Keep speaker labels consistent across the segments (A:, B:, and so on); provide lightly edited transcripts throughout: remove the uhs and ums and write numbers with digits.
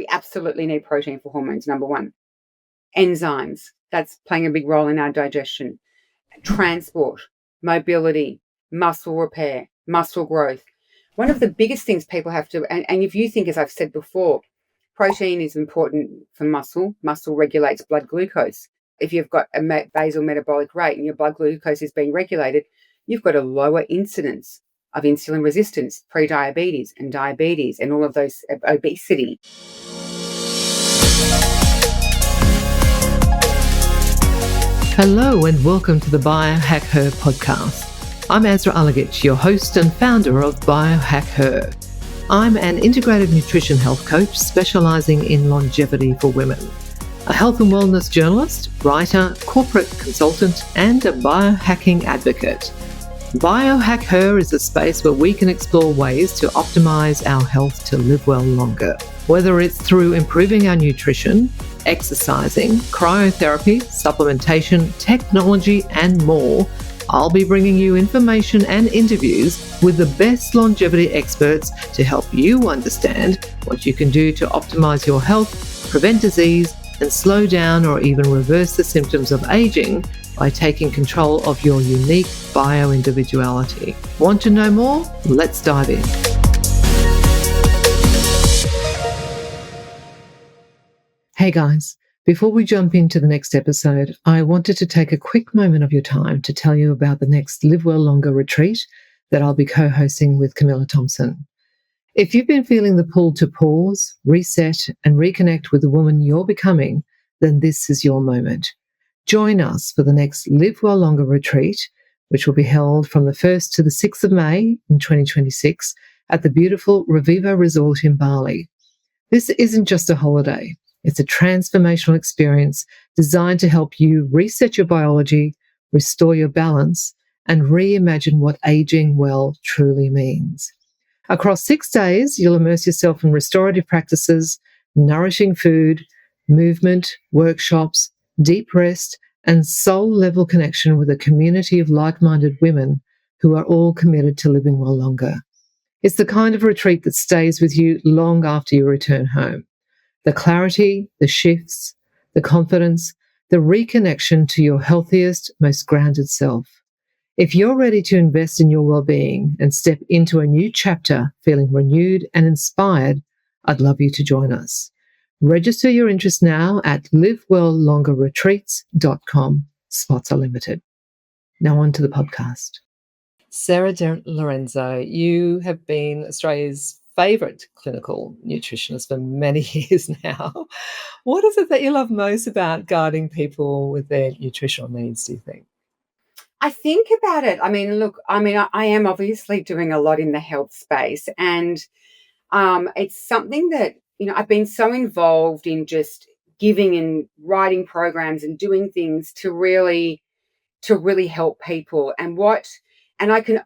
A: We absolutely need protein for hormones, number one. Enzymes, that's playing a big role in our digestion. Transport, mobility, muscle repair, muscle growth. One of the biggest things people have to, and if you think, as I've said before, protein is important for muscle. Muscle regulates blood glucose. If you've got a basal metabolic rate and your blood glucose is being regulated, you've got a lower incidence of insulin resistance, pre-diabetes and diabetes and all of those, obesity.
B: Hello and welcome to the Biohackher podcast. I'm Azra, your host and founder of Biohackher. I'm an integrated nutrition health coach specializing in longevity for women, a health and wellness journalist, writer, corporate consultant, and a biohacking advocate. Biohackher is a space where we can explore ways to optimize our health to live well longer, whether it's through improving our nutrition, exercising, cryotherapy, supplementation, technology, and more. I'll be bringing you information and interviews with the best longevity experts to help you understand what you can do to optimize your health, prevent disease, and slow down or even reverse the symptoms of aging by taking control of your unique bio-individuality. Want to know more? Let's dive in. Hey guys, before we jump into the next episode, I wanted to take a quick moment of your time to tell you about the next Live Well Longer retreat that I'll be co-hosting with Camilla Thompson. If you've been feeling the pull to pause, reset, and reconnect with the woman you're becoming, then this is your moment. Join us for the next Live Well Longer retreat, which will be held from the 1st to the 6th of May in 2026 at the beautiful Revivo Resort in Bali. This isn't just a holiday. It's a transformational experience designed to help you reset your biology, restore your balance, and reimagine what aging well truly means. Across 6 days, you'll immerse yourself in restorative practices, nourishing food, movement, workshops, deep rest, and soul-level connection with a community of like-minded women who are all committed to living well longer. It's the kind of retreat that stays with you long after you return home. The clarity, the shifts, the confidence, the reconnection to your healthiest, most grounded self. If you're ready to invest in your well-being and step into a new chapter feeling renewed and inspired, I'd love you to join us. Register your interest now at livewelllongerretreats.com. Spots are limited. Now on to the podcast. Sarah Lorenzo, you have been Australia's favourite clinical nutritionist for many years now. What is it that you love most about guiding people with their nutritional needs, do you think?
A: I think about it. I am obviously doing a lot in the health space, and it's something that, I've been so involved in just giving and writing programs and doing things to really help people. And I can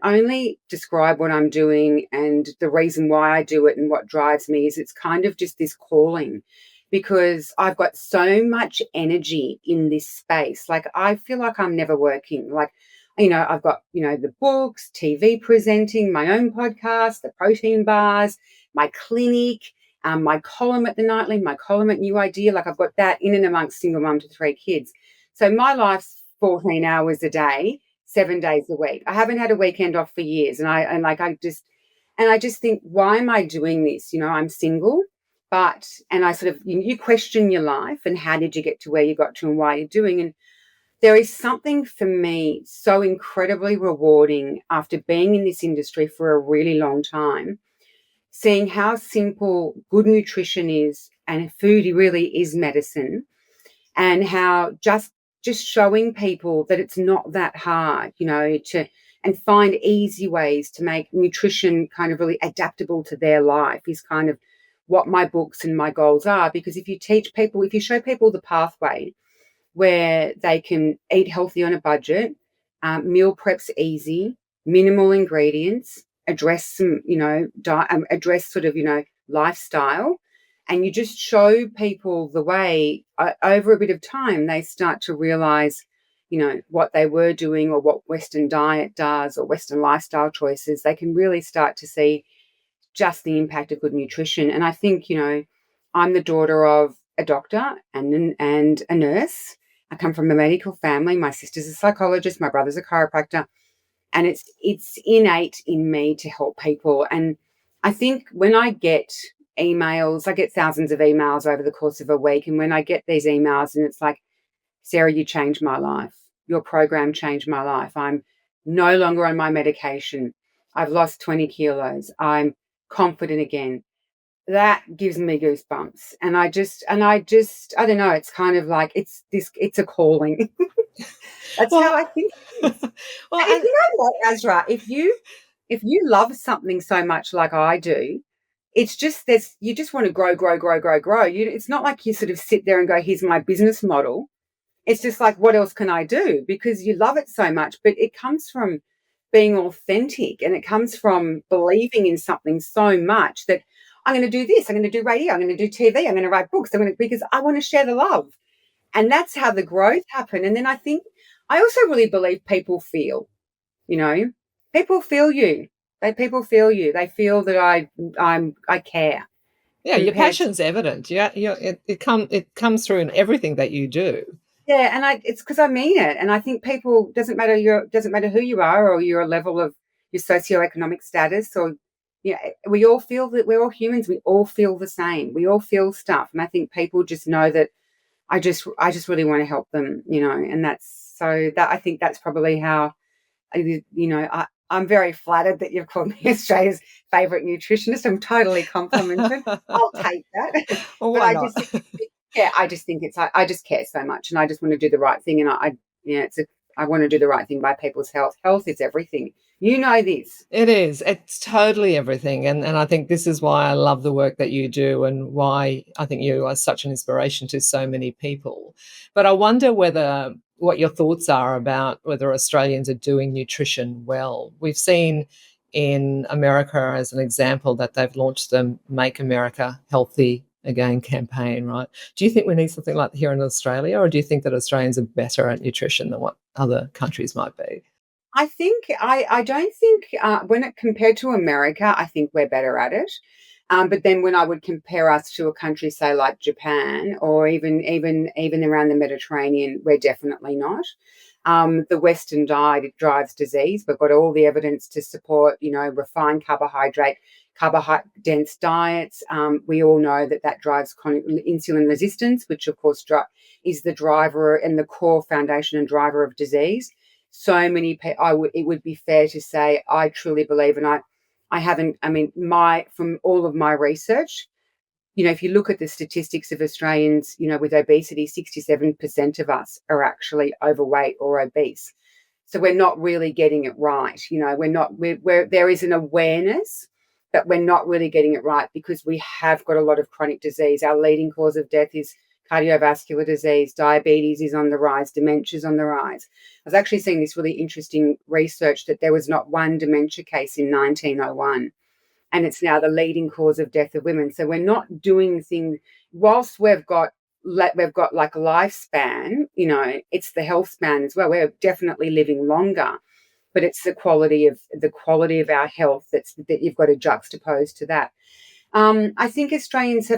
A: only describe what I'm doing, and the reason why I do it and what drives me is it's kind of just this calling, because I've got so much energy in this space. Like, I feel like I'm never working. Like, I've got, the books, TV presenting, my own podcast, the protein bars, my clinic, my column at the Nightly, my column at New Idea. Like, I've got that in and amongst single mum to 3 kids. So my life's 14 hours a day, 7 days a week. I haven't had a weekend off for years. And I just think, why am I doing this? I'm single, and I sort of, you question your life and how did you get to where you got to and why you're doing. And there is something for me so incredibly rewarding after being in this industry for a really long time, seeing how simple good nutrition is, and food really is medicine, and how just showing people that it's not that hard, and find easy ways to make nutrition kind of really adaptable to their life is kind of what my books and my goals are. Because if you show people the pathway where they can eat healthy on a budget, meal prep's easy, minimal ingredients, address some, address sort of, lifestyle, and you just show people the way, over a bit of time, they start to realize, what they were doing or what Western diet does or Western lifestyle choices. They can really start to see just the impact of good nutrition. And I think, I'm the daughter of a doctor and a nurse. I come from a medical family. My sister's a psychologist, my brother's a chiropractor, and it's innate in me to help people. And I think when I get emails, I get thousands of emails over the course of a week, and when I get these emails and it's like, Sarah, you changed my life. Your program changed my life. I'm no longer on my medication. I've lost 20 kilos. I'm confident again. That gives me goosebumps. I don't know, it's kind of like it's a calling. That's how
B: Well,
A: I think it is.
B: well,
A: And you know what, Azra, if you love something so much like I do, it's just there's you just want to grow, grow, grow, grow, grow. It's not like you sort of sit there and go, here's my business model. It's just like, what else can I do? Because you love it so much. But it comes from being authentic, and it comes from believing in something so much that I'm going to do this, I'm going to do radio, I'm going to do TV, I'm going to write books, because I want to share the love. And that's how the growth happened. And then I also really believe people feel, you know, people feel you. People feel you. They feel that I care
B: yeah, your
A: compared to.
B: passion's evident. Yeah, it comes through in everything that you do.
A: Yeah, and it's because I mean it, and I think people doesn't matter who you are or your level of your socioeconomic status, or yeah, we all feel that we're all humans. We all feel the same. We all feel stuff, and I think people just know that I just really want to help them, and that's so that I think that's probably how I'm very flattered that you've called me Australia's favourite nutritionist. I'm totally complimented. I'll take that,
B: Well,
A: but
B: why
A: I
B: not?
A: just think yeah, I just think I just care so much, and I just want to do the right thing, and I want to do the right thing by people's health. Health is everything. You know this.
B: It is. It's totally everything. And I think this is why I love the work that you do and why I think you are such an inspiration to so many people. But I wonder what your thoughts are about whether Australians are doing nutrition well. We've seen in America, as an example, that they've launched the Make America Healthy Again campaign, right? Do you think we need something like that here in Australia, or do you think that Australians are better at nutrition than what other countries might be?
A: I don't think when it compared to America, I think we're better at it. But then when I would compare us to a country, say like Japan, or even around the Mediterranean, we're definitely not. The Western diet, it drives disease. We've got all the evidence to support, refined carbohydrate dense diets. We all know that drives chronic insulin resistance, which of course is the driver and the core foundation and driver of disease. So many people, it would be fair to say, I truly believe, and I haven't, I mean, from all of my research, if you look at the statistics of Australians, with obesity, 67% of us are actually overweight or obese. So we're not really getting it right. We're not, there is an awareness, but we're not really getting it right because we have got a lot of chronic disease. Our leading cause of death is cardiovascular disease, diabetes is on the rise, dementia is on the rise. I was actually seeing this really interesting research that there was not one dementia case in 1901, and it's now the leading cause of death of women. So we're not doing things whilst we've got like a lifespan, it's the health span as well. We're definitely living longer, but it's the quality of our health that you've got to juxtapose to that. I think Australians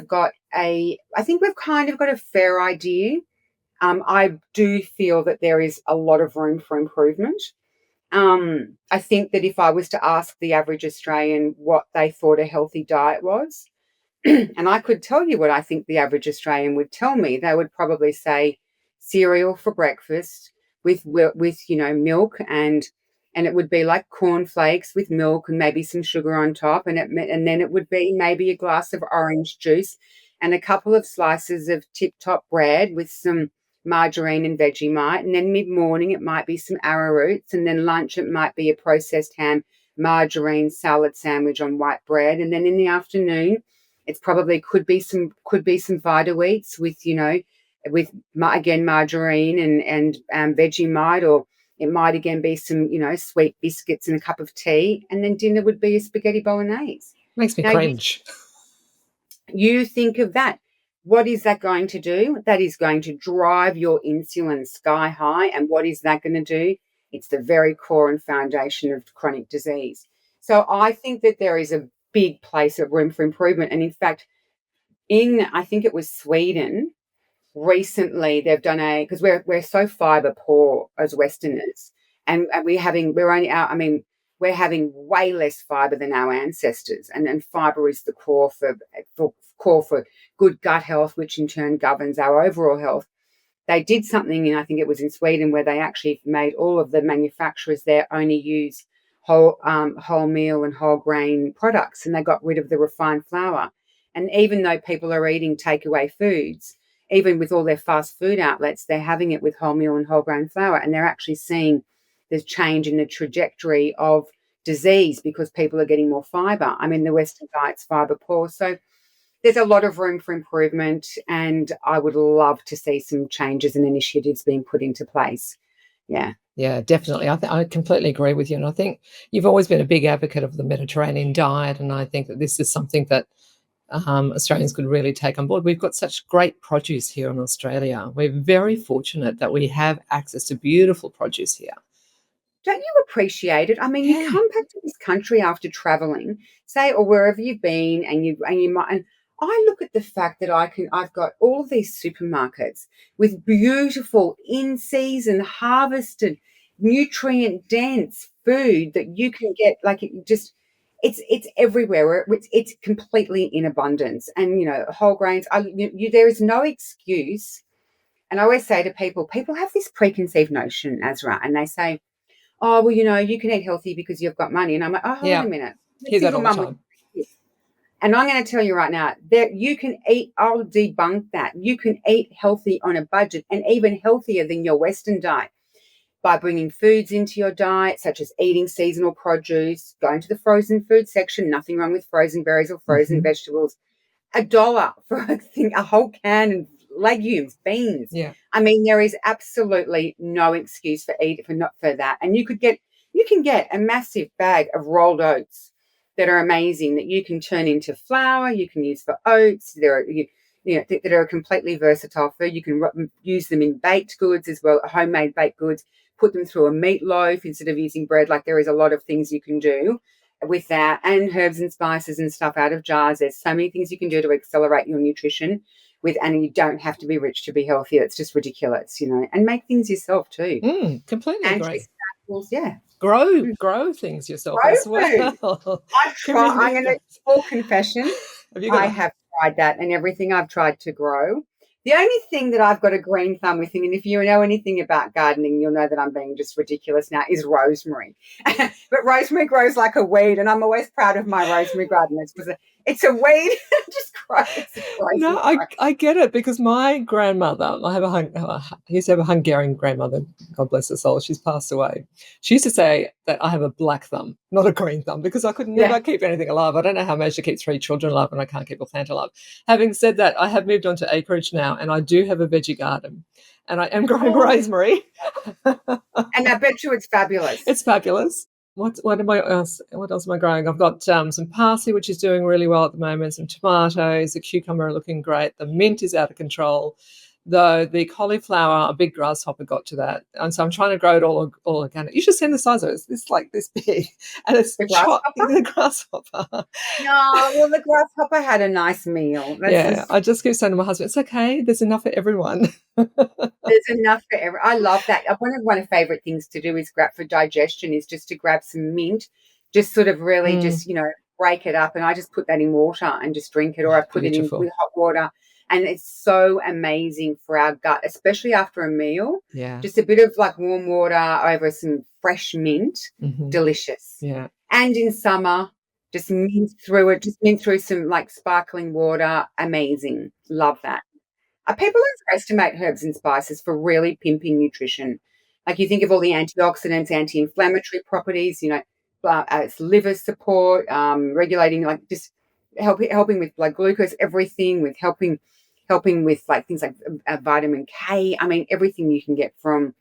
A: I think we've kind of got a fair idea. I do feel that there is a lot of room for improvement. I think that if I was to ask the average Australian what they thought a healthy diet was, and I could tell you what I think the average Australian would tell me, they would probably say cereal for breakfast with milk, and it would be like cornflakes with milk and maybe some sugar on top, and then it would be maybe a glass of orange juice and a couple of slices of tip top bread with some margarine and Vegemite, and then mid-morning it might be some arrowroots, and then lunch it might be a processed ham, margarine salad sandwich on white bread, and then in the afternoon it's probably could be some Vita Wheats with margarine and Vegemite, or it might again be some sweet biscuits and a cup of tea, and then dinner would be a spaghetti bolognese.
B: Makes me
A: Now
B: cringe.
A: you think of that. What is that going to do? That is going to drive your insulin sky high. And what is that going to do? It's the very core and foundation of chronic disease. So I think that there is a big place of room for improvement. And in fact, in, I think it was Sweden, recently they've done because we're so fiber poor as Westerners, and we're only out. I mean, we're having way less fiber than our ancestors, and fiber is the core for good gut health, which in turn governs our overall health. They did something, and I think it was in Sweden, where they actually made all of the manufacturers there only use whole meal and whole grain products, and they got rid of the refined flour. And even though people are eating takeaway foods, even with all their fast food outlets, they're having it with whole meal and whole grain flour, and they're actually seeing the change in the trajectory of disease because people are getting more fiber. I mean, the Western diet's fiber poor, so there's a lot of room for improvement, and I would love to see some changes and initiatives being put into place. Yeah.
B: Yeah, definitely. I completely agree with you. And I think you've always been a big advocate of the Mediterranean diet. And I think that this is something that Australians could really take on board. We've got such great produce here in Australia. We're very fortunate that we have access to beautiful produce here.
A: Don't you appreciate it? I mean, you
B: Yeah.
A: come back to this country after traveling, say, or wherever you've been, and you might. And I look at the fact that I've got all of these supermarkets with beautiful in-season, harvested, nutrient-dense food that you can get. Like it just, it's everywhere. It's completely in abundance, and whole grains. There is no excuse. And I always say to people have this preconceived notion, Azra, and they say, oh, well, you can eat healthy because you've got money. And I'm like, oh, hold on
B: Yeah.
A: a minute. I'm a
B: Hear that
A: single
B: all the
A: mum with
B: time.
A: kids. And I'm going to tell you right now that you can eat, I'll debunk that. You can eat healthy on a budget, and even healthier than your Western diet, by bringing foods into your diet, such as eating seasonal produce, going to the frozen food section, nothing wrong with frozen berries or frozen vegetables. $1 for a whole can of legumes, beans.
B: Yeah.
A: I mean, there is absolutely no excuse not for that. And you can get a massive bag of rolled oats that are amazing, that you can turn into flour. You can use for oats. That are a completely versatile food. You can use them in baked goods as well, homemade baked goods. Put them through a meatloaf instead of using bread. Like, there is a lot of things you can do with that, and herbs and spices and stuff out of jars. There's so many things you can do to accelerate your nutrition and you don't have to be rich to be healthy. It's just ridiculous, and make things yourself too.
B: Completely agree.
A: Yeah.
B: Grow things yourself
A: Grow
B: as
A: food.
B: well.
A: I'm going to full confession. I
B: Have
A: have tried that, and everything I've tried to grow. The only thing that I've got a green thumb with, and if you know anything about gardening, you'll know that I'm being just ridiculous now, is rosemary. But rosemary grows like a weed, and I'm always proud of my rosemary garden. It's a weed, it just grows.
B: No, I get it, because my grandmother, I used to have a Hungarian grandmother, God bless her soul, she's passed away. She used to say that I have a black thumb, not a green thumb, because I could never keep anything alive. I don't know how I managed to keep 3 children alive and I can't keep a plant alive. Having said that, I have moved on to acreage now, and I do have a veggie garden, and I am growing rosemary.
A: And I bet you it's fabulous.
B: It's fabulous. What else am I growing? I've got some parsley, which is doing really well at the moment, some tomatoes, the cucumber are looking great, the mint is out of control, though the cauliflower, a big grasshopper got to that. And so I'm trying to grow it all organic. You should send the size of it. It's like this big. And it's
A: the grasshopper?
B: The grasshopper.
A: No, well, the grasshopper had a nice meal.
B: I just keep saying to my husband, it's okay, there's enough for everyone.
A: There's enough for everyone. I love that. One of my favorite things to do is for digestion is just to grab some mint, just sort of really just, break it up. And I just put that in water and just drink it, or I put it in with hot water. And it's so amazing for our gut, especially after a meal.
B: Yeah.
A: Just a bit of like warm water over some fresh mint. Delicious.
B: Yeah.
A: And in summer, just mint through some like sparkling water. Amazing. Love that. People underestimate herbs and spices for really pimping nutrition. Like, you think of all the antioxidants, anti-inflammatory properties, it's liver support, regulating, like, just helping with blood glucose, everything, with helping with like things like vitamin K. I mean, everything you can get from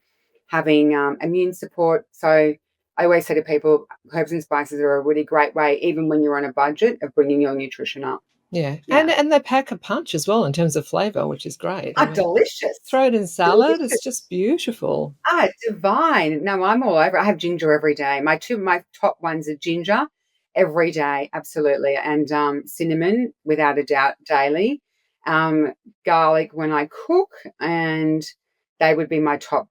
A: having immune support. So I always say to people, herbs and spices are a really great way, even when you're on a budget, of bringing your nutrition up.
B: Yeah. And they pack a punch as well in terms of flavour, which is great.
A: Delicious.
B: Throw it in salad. Delicious. It's just beautiful.
A: Divine. No, I'm all over. I have ginger every day. My top ones are ginger every day, absolutely, and cinnamon, without a doubt, daily. garlic when I cook, and they would be my top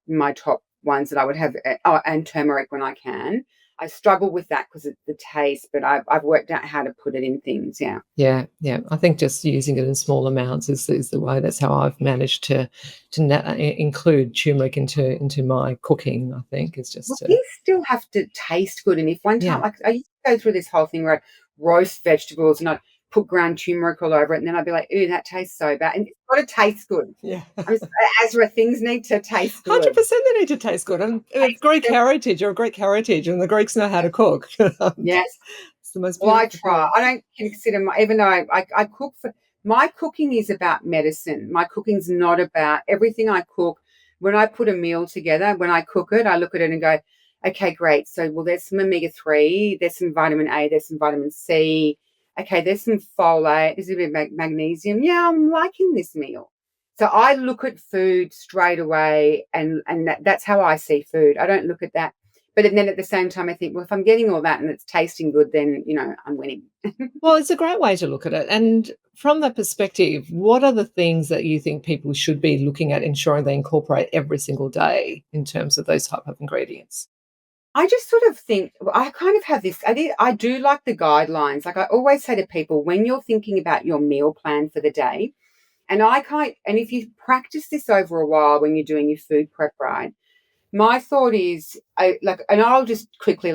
A: ones that I would have. Oh, and turmeric when I can. I struggle with that because of the taste, but I've worked out how to put it in things. Yeah.
B: Yeah, yeah. I think just using it in small amounts is the way. That's how I've managed to include turmeric into my cooking. I think it's
A: Well,
B: just to
A: these still have to taste good, and if one time,
B: yeah.
A: like, I used to go through this whole thing where I'd roast vegetables and I'd put ground turmeric all over it, and then I'd be like, "Ooh, that tastes so bad," and it's gotta taste good.
B: Yeah.
A: I'm s Azra, things need to taste good.
B: 100% they need to taste good, and Greek
A: Taste
B: heritage, you're a Greek heritage, and the Greeks know how to cook.
A: Yes.
B: It's the most
A: Well, I
B: beautiful
A: try.
B: thing.
A: I don't consider my even though I cook for my cooking is about medicine. My cooking's not about everything I cook. When I put a meal together, when I cook it, I look at it and go, okay, great. So, well, there's some omega-3, there's some vitamin A, there's some vitamin C. Okay, there's some folate, there's a bit of magnesium. Yeah, I'm liking this meal. So I look at food straight away, and that's how I see food. I don't look at that, but then at the same time, I think, well, if I'm getting all that and it's tasting good, then, I'm winning.
B: Well, it's a great way to look at it, and from that perspective, what are the things that you think people should be looking at ensuring they incorporate every single day in terms of those type of ingredients?
A: I just sort of think, well, I kind of have this, I do like the guidelines. Like I always say to people, when you're thinking about your meal plan for the day, and if you practice this over a while when you're doing your food prep, right? My thought is, and I'll just quickly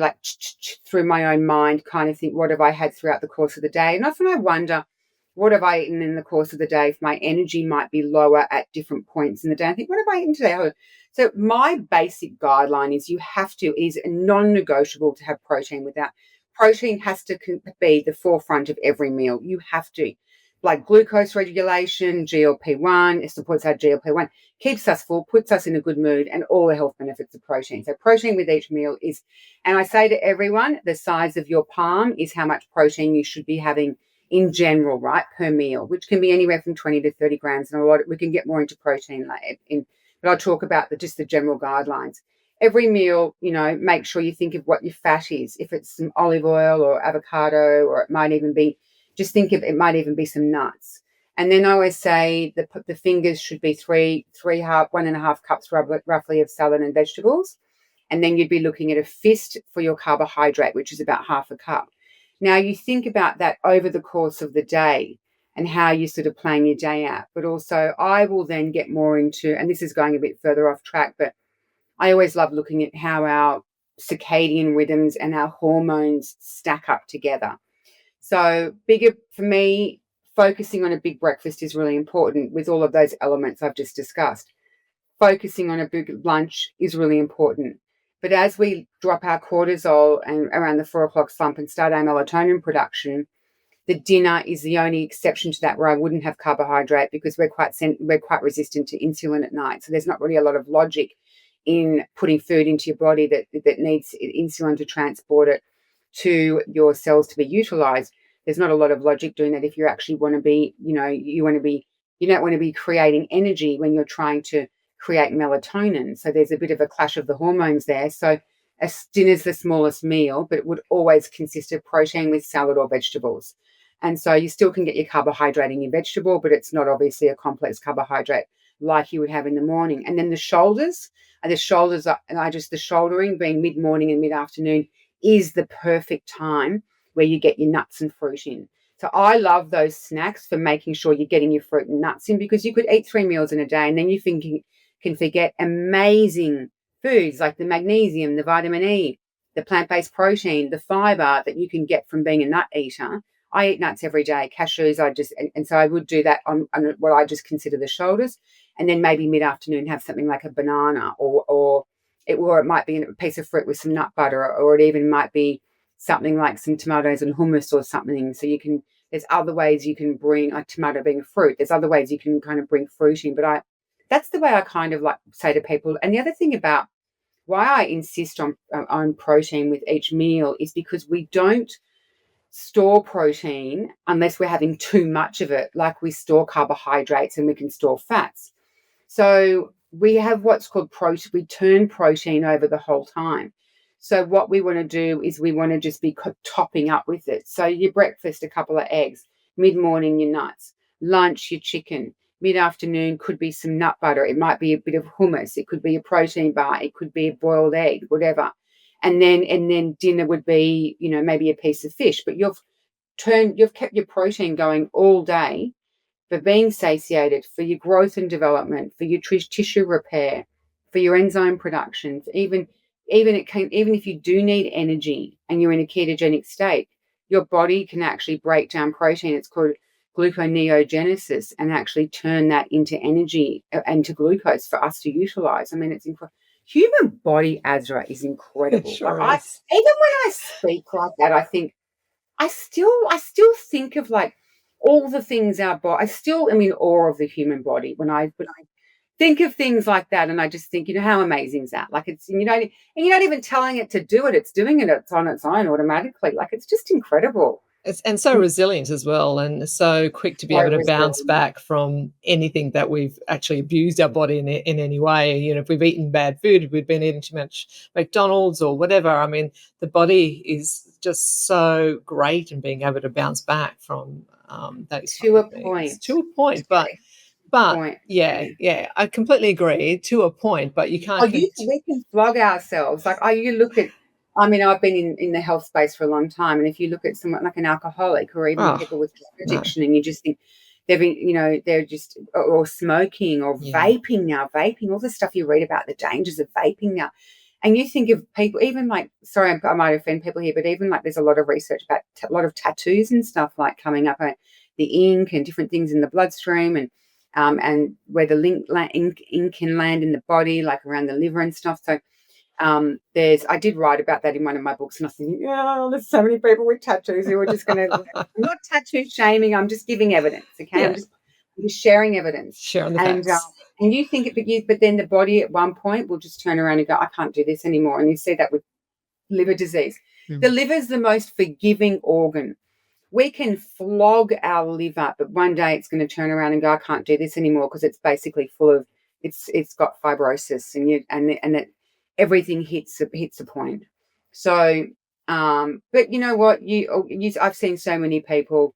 A: through my own mind, kind of think, what have I had throughout the course of the day? And often I wonder, what have I eaten in the course of the day? If my energy might be lower at different points in the day, I think, what have I eaten today? So my basic guideline is non-negotiable to have protein. Without protein has to be the forefront of every meal. You have to, like glucose regulation, GLP-1. It supports our GLP-1, keeps us full, puts us in a good mood, and all the health benefits of protein. So protein with each meal is, and I say to everyone, the size of your palm is how much protein you should be having in general, right, per meal, which can be anywhere from 20 to 30 grams. And we can get more into protein but I'll talk about just the general guidelines. Every meal, make sure you think of what your fat is. If it's some olive oil or avocado, or it might even be, just think of it might even be some nuts. And then I always say the fingers should be 1.5 cups roughly of salad and vegetables. And then you'd be looking at a fist for your carbohydrate, which is about half a cup. Now you think about that over the course of the day and how you sort of plan your day out. But also I will then get more into, and this is going a bit further off track, but I always love looking at how our circadian rhythms and our hormones stack up together. So bigger for me, focusing on a big breakfast is really important with all of those elements I've just discussed. Focusing on a big lunch is really important. But as we drop our cortisol and around the 4 o'clock slump and start our melatonin production, the dinner is the only exception to that where I wouldn't have carbohydrate because we're quite resistant to insulin at night. So there's not really a lot of logic in putting food into your body that needs insulin to transport it to your cells to be utilized. There's not a lot of logic doing that if you actually want to be, you don't want to be creating energy when you're trying to create melatonin. So there's a bit of a clash of the hormones there. So a dinner's the smallest meal, but it would always consist of protein with salad or vegetables. And so you still can get your carbohydrate in your vegetable, but it's not obviously a complex carbohydrate like you would have in the morning. And then the shoulders the shouldering being mid-morning and mid-afternoon is the perfect time where you get your nuts and fruit in. So I love those snacks for making sure you're getting your fruit and nuts in, because you could eat 3 meals in a day and then you can forget amazing foods like the magnesium, the vitamin E, the plant-based protein, the fiber that you can get from being a nut eater. I eat nuts every day, cashews. And so I would do that on what I just consider the shoulders, and then maybe mid-afternoon have something like a banana, or it might be a piece of fruit with some nut butter, or it even might be something like some tomatoes and hummus or something. So there's other ways you can bring, like tomato being a fruit, there's other ways you can kind of bring fruit in. But that's the way I kind of like say to people. And the other thing about why I insist on protein with each meal is because we don't store protein unless we're having too much of it, like we store carbohydrates and we can store fats. So we have what's called protein. We turn protein over the whole time. So what we want to do is we want to just be topping up with it. So your breakfast, a couple of eggs, mid-morning, your nuts, lunch your chicken, mid-afternoon could be some nut butter, it might be a bit of hummus, it could be a protein bar, it could be a boiled egg, whatever. And then dinner would be, maybe a piece of fish, but you've kept your protein going all day for being satiated, for your growth and development, for your tissue repair, for your enzyme production, even if you do need energy and you're in a ketogenic state, your body can actually break down protein. It's called gluconeogenesis, and actually turn that into energy, into glucose for us to utilize. I mean, it's incredible. Human body, Azra, is
B: It
A: incredible. Like
B: sure is.
A: even when I speak like that, I think I still think of like all the things our body. I still am in awe of the human body when I think of things like that, and I just think, how amazing is that? Like and you're not even telling it to do it; it's doing it. It's on its own automatically. Like it's just incredible.
B: And so resilient as well, and so quick to be
A: So
B: able to bounce
A: resilient.
B: back from anything that we've actually abused our body in any way. If we've eaten bad food, if we've been eating too much McDonald's or whatever, I mean, the body is just so great in being able to bounce back from those type
A: To
B: of
A: a
B: things
A: point.
B: to a point. But
A: Point.
B: yeah,
A: Yeah.
B: yeah, I completely agree to a point, but you
A: Oh,
B: can't.
A: we can flog ourselves. Like, you look at, I mean, I've been in the health space for a long time, and if you look at someone like an alcoholic or even
B: Oh
A: people with drug
B: no,
A: addiction, and you just think they've been, they're just, or smoking or
B: yeah,
A: vaping, all the stuff you read about the dangers of vaping now. And you think of people, even like, sorry, I might offend people here, but even like there's a lot of research about a lot of tattoos and stuff like coming up, the ink and different things in the bloodstream, and where the ink can land in the body, like around the liver and stuff. So I did write about that in one of my books, and I think, yeah, there's so many people with tattoos who are just going to. I'm not tattoo shaming. I'm just giving evidence. Okay,
B: yeah,
A: I'm just sharing evidence,
B: sharing the
A: and
B: facts.
A: you think it, but then the body at one point will just turn around and go, I can't do this anymore. And you see that with liver disease. The
B: Mm.
A: liver is the most forgiving organ. We can flog our liver, but one day it's going to turn around and go, I can't do this anymore, because it's basically full of, it's got fibrosis, and it everything hits a point. So, but you know what, I've seen so many people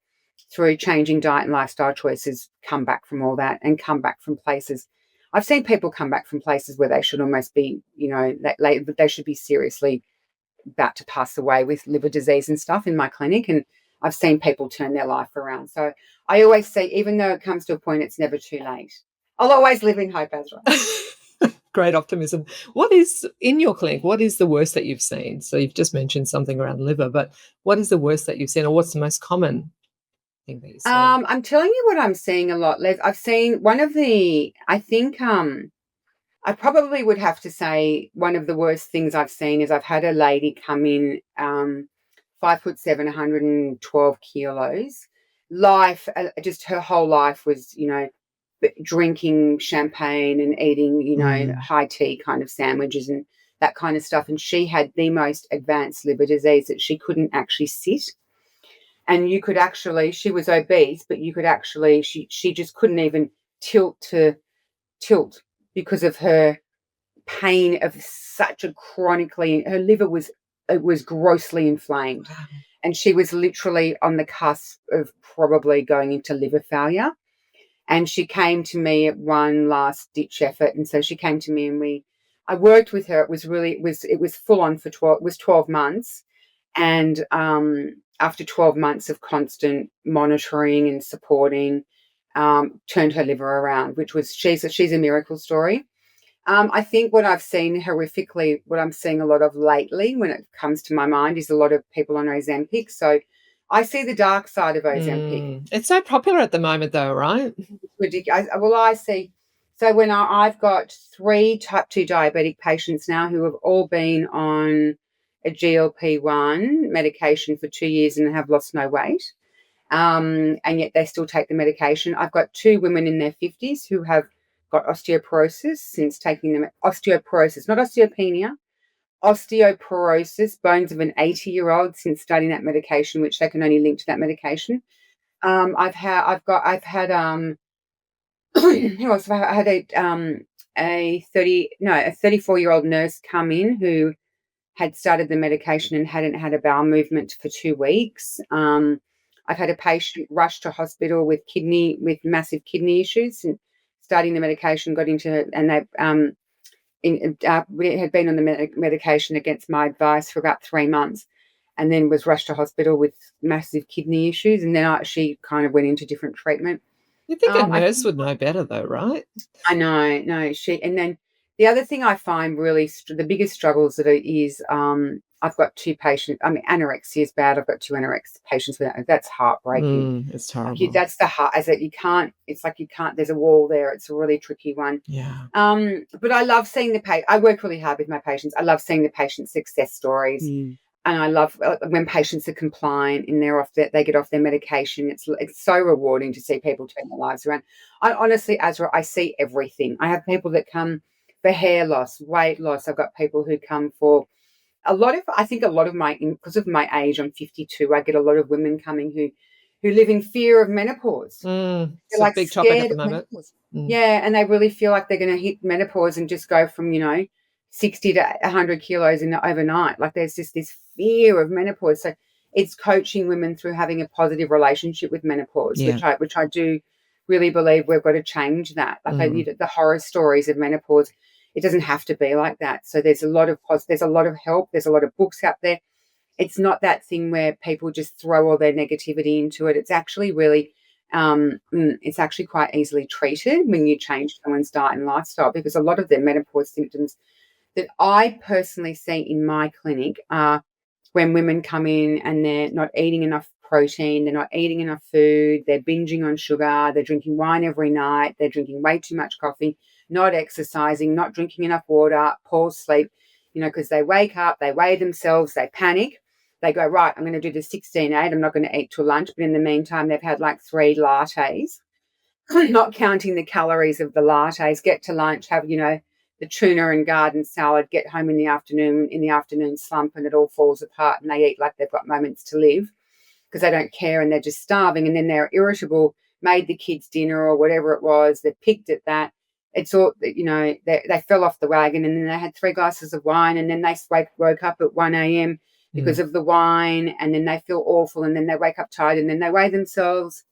A: through changing diet and lifestyle choices come back from all that, and come back from places. I've seen people come back from places where they should almost be, they should be seriously about to pass away with liver disease and stuff in my clinic, and I've seen people turn their life around. So I always say, even though it comes to a point, it's never too late. I'll always live in hope, Ezra.
B: Great optimism. What is in your clinic? What is the worst that you've seen? So you've just mentioned something around liver, but what is the worst that you've seen, or what's the most common thing that you see?
A: I'm telling you what I'm seeing a lot, Les. I've seen one of the, I think, I probably would have to say one of the worst things I've seen is I've had a lady come in, 5'7", 112 kilos. Life, just her whole life was, drinking champagne and eating,
B: Mm.
A: high tea kind of sandwiches and that kind of stuff. And she had the most advanced liver disease that she couldn't actually sit. And you could actually, she was obese, but you could actually, she just couldn't even tilt because of her pain of such a chronically, her liver was, it was grossly inflamed,
B: Wow.
A: and she was literally on the cusp of probably going into liver failure. And she came to me at one last ditch effort, and so she came to me, and I worked with her. It was really, it was full on for 12 months. And after 12 months of constant monitoring and supporting, turned her liver around, which was, she's a miracle story. I think what I've seen horrifically, what I'm seeing a lot of lately when it comes to my mind, is a lot of people on Ozempic. So I see the dark side of Ozempic.
B: Mm. It's so popular at the moment, though, right?
A: It's ridiculous. Well, I see. So when I've got 3 type 2 diabetic patients now who have all been on a GLP-1 medication for 2 years and have lost no weight, and yet they still take the medication. I've got 2 women in their 50s who have got osteoporosis since taking them. Osteoporosis, not osteopenia. Osteoporosis, bones of an 80-year-old since starting that medication, which they can only link to that medication. I've had who else? I had a 34-year-old nurse come in who had started the medication and hadn't had a bowel movement for 2 weeks. I've had a patient rush to hospital with massive kidney issues, and starting the medication got into, and they we had been on the medication against my advice for about 3 months, and then was rushed to hospital with massive kidney issues, and then she kind of went into different treatment.
B: You think a
A: I
B: nurse
A: think
B: would know better though, right?
A: I know, no, and then the other thing I find really the biggest struggles that is, I've got two patients. I mean, anorexia is bad. I've got two anorexic patients with that. That's heartbreaking.
B: It's
A: Like
B: terrible.
A: that's the heart, as that you can't. It's like you can't. There's a wall there. It's a really tricky one.
B: Yeah.
A: But I love seeing I work really hard with my patients. I love seeing the patient success stories.
B: Mm.
A: And I love when patients are compliant and they get off their medication. It's so rewarding to see people turn their lives around. I honestly, Azra, I see everything. I have people that come for hair loss, weight loss. I've got people who come for I think a lot of because of my age, I'm 52, I get a lot of women coming who live in fear of menopause.
B: It's
A: They're
B: a
A: like
B: big topic at
A: scared
B: the
A: of
B: moment.
A: menopause.
B: Mm.
A: Yeah, and they really feel like they're going to hit menopause and just go from, 60 to 100 kilos in overnight. Like there's just this fear of menopause. So it's coaching women through having a positive relationship with menopause,
B: Yeah.
A: which I do really believe we've got to change that. Like the horror stories of menopause, it doesn't have to be like that. So there's a lot of help. There's a lot of books out there. It's not that thing where people just throw all their negativity into it. It's actually really, it's actually quite easily treated when you change someone's diet and lifestyle, because a lot of the menopause symptoms that I personally see in my clinic are when women come in and they're not eating enough protein, they're not eating enough food, they're binging on sugar, they're drinking wine every night, they're drinking way too much coffee, not exercising, not drinking enough water, poor sleep, because they wake up, they weigh themselves, they panic. They go, right, I'm going to do the 16-8. I'm not going to eat till lunch. But in the meantime, they've had like 3 lattes, not counting the calories of the lattes, get to lunch, have, the tuna and garden salad, get home in the afternoon slump, and it all falls apart and they eat like they've got moments to live because they don't care and they're just starving, and then they're irritable, made the kids dinner or whatever it was, they picked at that. It's all, they fell off the wagon, and then they had 3 glasses of wine, and then they woke up at 1 a.m. because of the wine, and then they feel awful, and then they wake up tired, and then they weigh themselves,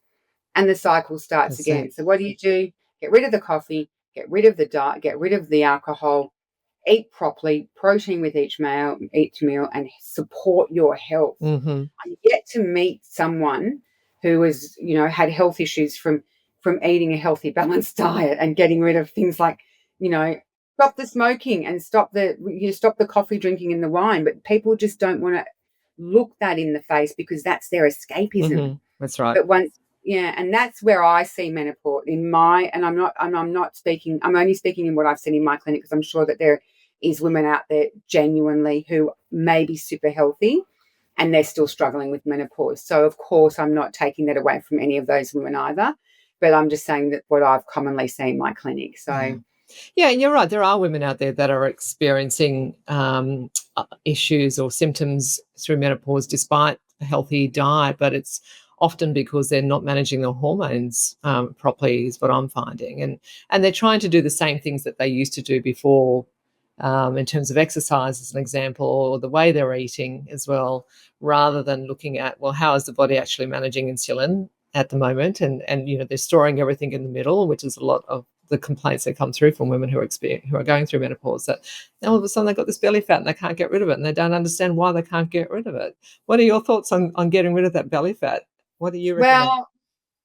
A: and the cycle starts again. So what do? Get rid of the coffee, get rid of the diet, get rid of the alcohol, eat properly, protein with each meal, and support your health.
B: Mm-hmm.
A: I get to meet someone who has, had health issues from eating a healthy, balanced diet and getting rid of things like, stop the smoking and stop the coffee drinking and the wine. But people just don't want to look that in the face because that's their escapism.
B: Mm-hmm. That's right.
A: But and that's where I see menopause and I'm not speaking, I'm only speaking in what I've seen in my clinic, because I'm sure that there is women out there genuinely who may be super healthy and they're still struggling with menopause. So of course I'm not taking that away from any of those women either, but I'm just saying that what I've commonly seen in my clinic. So
B: yeah, and you're right. There are women out there that are experiencing issues or symptoms through menopause despite a healthy diet, but it's often because they're not managing their hormones properly, is what I'm finding. And they're trying to do the same things that they used to do before, in terms of exercise, as an example, or the way they're eating as well, rather than looking at, well, how is the body actually managing insulin at the moment? And they're storing everything in the middle, which is a lot of the complaints that come through from women who are going through menopause, that all of a sudden they've got this belly fat and they can't get rid of it, and they don't understand why they can't get rid of it. What are your thoughts on getting rid of that belly fat? What do you recommend?
A: well,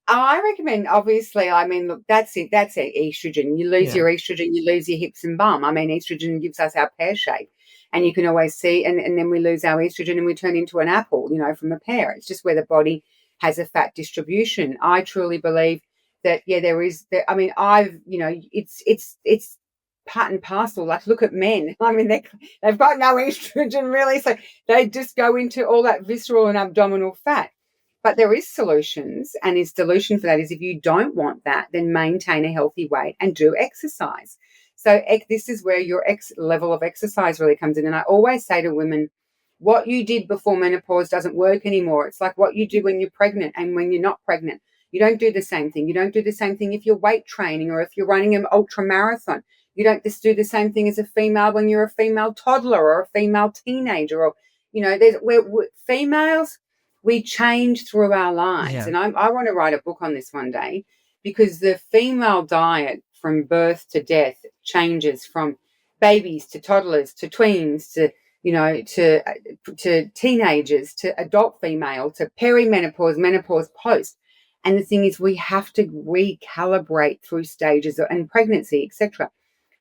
A: I recommend, obviously, I mean, look, that's it. That's it. Estrogen. You lose your estrogen, you lose your hips and bum. I mean, estrogen gives us our pear shape. And you can always see, and then we lose our estrogen and we turn into an apple, from a pear. It's just where the body has a fat distribution. I truly believe that, there is, I mean, it's part and parcel. Like, look at men. I mean, they've got no estrogen really. So they just go into all that visceral and abdominal fat. But there is solutions, and his solution for that is, if you don't want that, then maintain a healthy weight and do exercise. So this is where your level of exercise really comes in. And I always say to women, what you did before menopause doesn't work anymore. It's like what you do when you're pregnant and when you're not pregnant. You don't do the same thing. You don't do the same thing if you're weight training or if you're running an ultra marathon. You don't just do the same thing as a female when you're a female toddler or a female teenager, or, females, we change through our lives.
C: Yeah.
A: And I want to write a book on this one day, because the female diet from birth to death changes from babies to toddlers to tweens to, to teenagers to adult female to perimenopause, menopause, post. And the thing is, we have to recalibrate through stages and pregnancy, etc.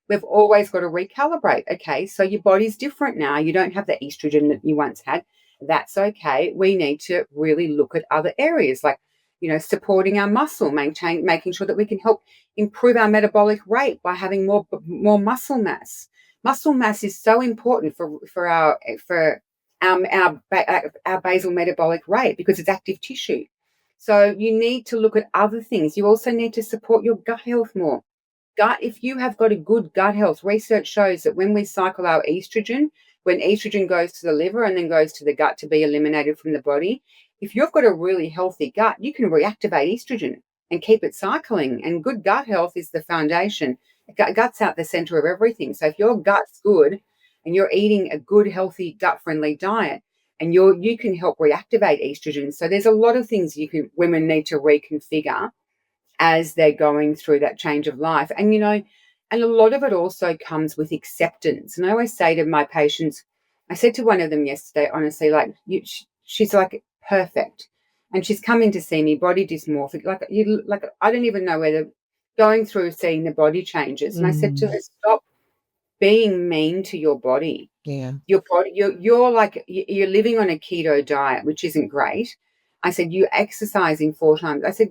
A: We've always got to recalibrate. Okay, so your body's different now. You don't have the estrogen that you once had. That's okay. We need to really look at other areas like, supporting our muscle, making sure that we can help improve our metabolic rate by having more muscle mass. Muscle mass is so important for our basal metabolic rate, because it's active tissue. So you need to look at other things. You also need to support your gut health more. If you have got a good gut health, research shows that when we cycle our estrogen, when estrogen goes to the liver and then goes to the gut to be eliminated from the body, if you've got a really healthy gut, you can reactivate estrogen and keep it cycling. And good gut health is the foundation. Gut's out the center of everything. So if your gut's good and you're eating a good, healthy, gut-friendly diet, and you can help reactivate estrogen. So there's a lot of things women need to reconfigure as they're going through that change of life. And, and a lot of it also comes with acceptance. And I always say to my patients, I said to one of them yesterday, honestly, like, she's like perfect. And she's coming to see me, body dysmorphic. Like I don't even know whether going through seeing the body changes. And I said to her, stop being mean to your body.
C: Yeah.
A: Your body, you're living on a keto diet, which isn't great. I said, you're exercising 4 times. I said,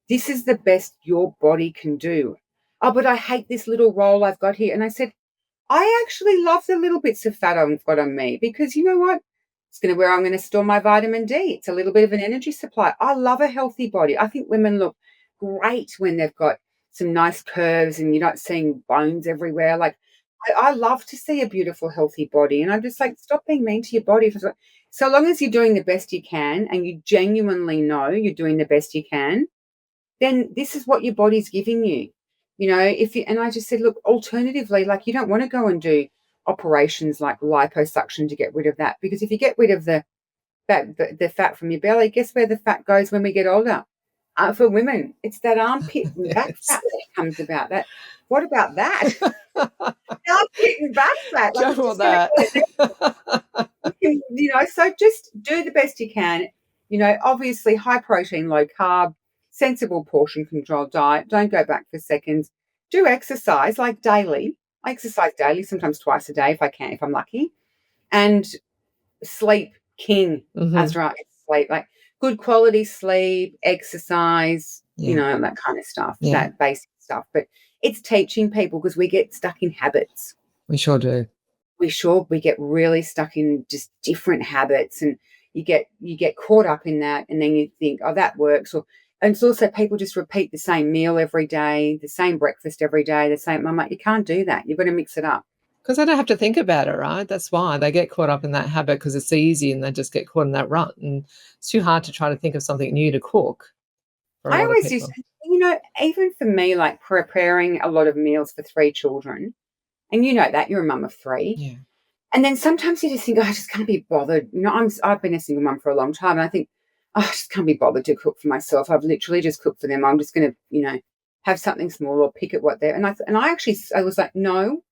A: this is the best your body can do. Oh, but I hate this little roll I've got here. And I said, I actually love the little bits of fat I've got on me, because you know what? It's where I'm going to store my vitamin D. It's a little bit of an energy supply. I love a healthy body. I think women look great when they've got some nice curves and you're not seeing bones everywhere. Like, I love to see a beautiful, healthy body. And I'm just like, stop being mean to your body. So long as you're doing the best you can and you genuinely know you're doing the best you can, then this is what your body's giving you. And I just said, look, alternatively, like, you don't want to go and do operations like liposuction to get rid of that, because if you get rid of the fat from your belly, guess where the fat goes when we get older? For women, it's that armpit and back fat that comes about. What about that? Armpit and back fat.
C: Don't want that.
A: So just do the best you can. Obviously high protein, low carb, sensible portion control diet. Don't go back for seconds. Do exercise like daily. I exercise daily, sometimes twice a day if I can, if I'm lucky. And sleep, king. Azra, sleep, like good quality sleep, exercise, that kind of stuff, that basic stuff. But it's teaching people, because we get stuck in habits.
C: We sure do.
A: We get really stuck in just different habits, and you get caught up in that, and then you think, oh, that works. And it's also people just repeat the same meal every day, the same breakfast every day, the same. I'm like, you can't do that. You've got to mix it up.
C: Because they don't have to think about it, right? That's why they get caught up in that habit, because it's easy and they just get caught in that rut. And it's too hard to try to think of something new to cook.
A: I always used, even for me, like preparing a lot of meals for 3 children, and that you're a mum of 3.
C: Yeah.
A: And then sometimes you just think, oh, I just can't be bothered. I've been a single mum for a long time, and I think, oh, I just can't be bothered to cook for myself. I've literally just cooked for them. I'm just going to, have something small or pick at what they're. And I was like, no,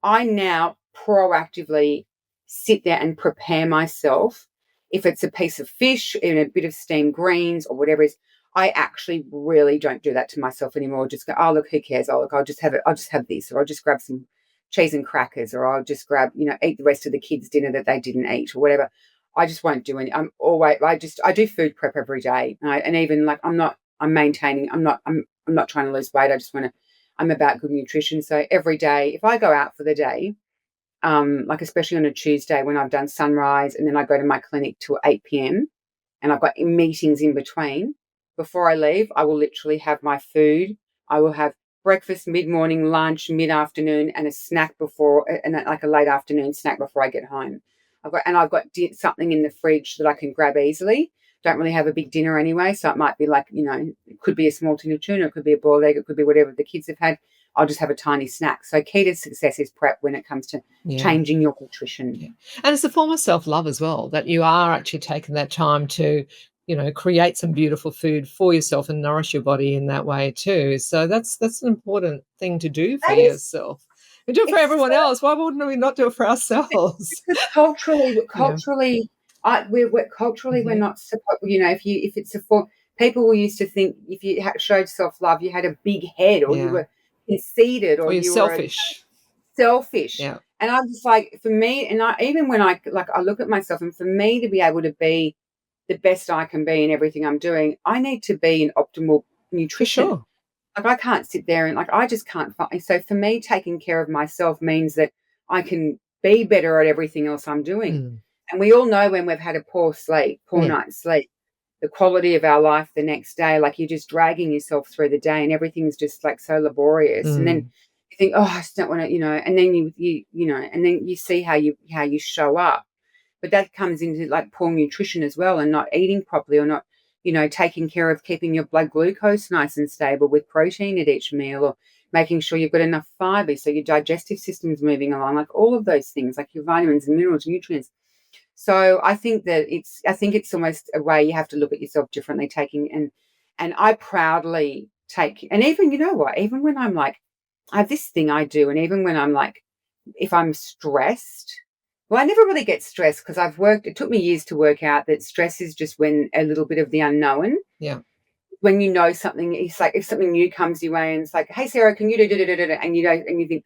A: I now proactively sit there and prepare myself. If it's a piece of fish and a bit of steamed greens or whatever it is, I actually really don't do that to myself anymore. Just go, oh, look, who cares? Oh, look, I'll just have it. I'll just have this, or I'll just grab some cheese and crackers, or I'll just grab, eat the rest of the kids' dinner that they didn't eat or whatever. I just won't do any. I do food prep every day. And even like, I'm not trying to lose weight. I'm about good nutrition. So every day, if I go out for the day, like especially on a Tuesday when I've done sunrise and then I go to my clinic till 8 p.m. and I've got meetings in between, before I leave, I will literally have my food. I will have breakfast, mid-morning, lunch, mid-afternoon, and a snack before, and like a late afternoon snack before I get home. I've got something in the fridge that I can grab easily. Don't really have a big dinner anyway, so it might be like, it could be a small tin of tuna, it could be a boiled egg, it could be whatever the kids have had. I'll just have a tiny snack. So key to success is prep when it comes to
C: Yeah.
A: changing your nutrition.
C: Yeah. And it's a form of self-love as well, that you are actually taking that time to, create some beautiful food for yourself and nourish your body in that way too. So that's an important thing to do for
A: That is,
C: yourself. We do it for
A: it's
C: everyone else. Why wouldn't we not do it for ourselves?
A: because culturally,
C: Yeah.
A: we're
C: Mhm.
A: not supposed. If it's a for people used to think if you showed self love, you had a big head, or you
C: Yeah.
A: were conceited, or
C: Or you're
A: you were
C: selfish.
A: selfish.
C: Yeah.
A: And I'm just like, for me, and even when I look at myself, and for me to be able to be the best I can be in everything I'm doing, I need to be in optimal
C: For
A: nutrition.
C: sure.
A: Like, I can't sit there and, I just can't find. So for me, taking care of myself means that I can be better at everything else I'm doing.
C: Mm.
A: And we all know when we've had a poor
C: Mm.
A: night's sleep, the quality of our life the next day, like, you're just dragging yourself through the day and everything's just like so laborious. And then
C: Mm.
A: you think, oh, I just don't want to, and then and then you see how you show up. But that comes into like poor nutrition as well, and not eating properly, or not, taking care of keeping your blood glucose nice and stable with protein at each meal, or making sure you've got enough fiber so your digestive system's moving along, like all of those things, like your vitamins and minerals, nutrients. So I think it's almost a way you have to look at yourself differently, and I proudly take, and even, even when I'm like, I have this thing I do, and even when I'm like, if I'm stressed, well, I never really get stressed because it took me years to work out that stress is just when a little bit of the unknown,
C: Yeah.
A: when you know something, it's like if something new comes your way and it's like, hey, Sarah, can you do da, da, da, da, and you don't, and you think,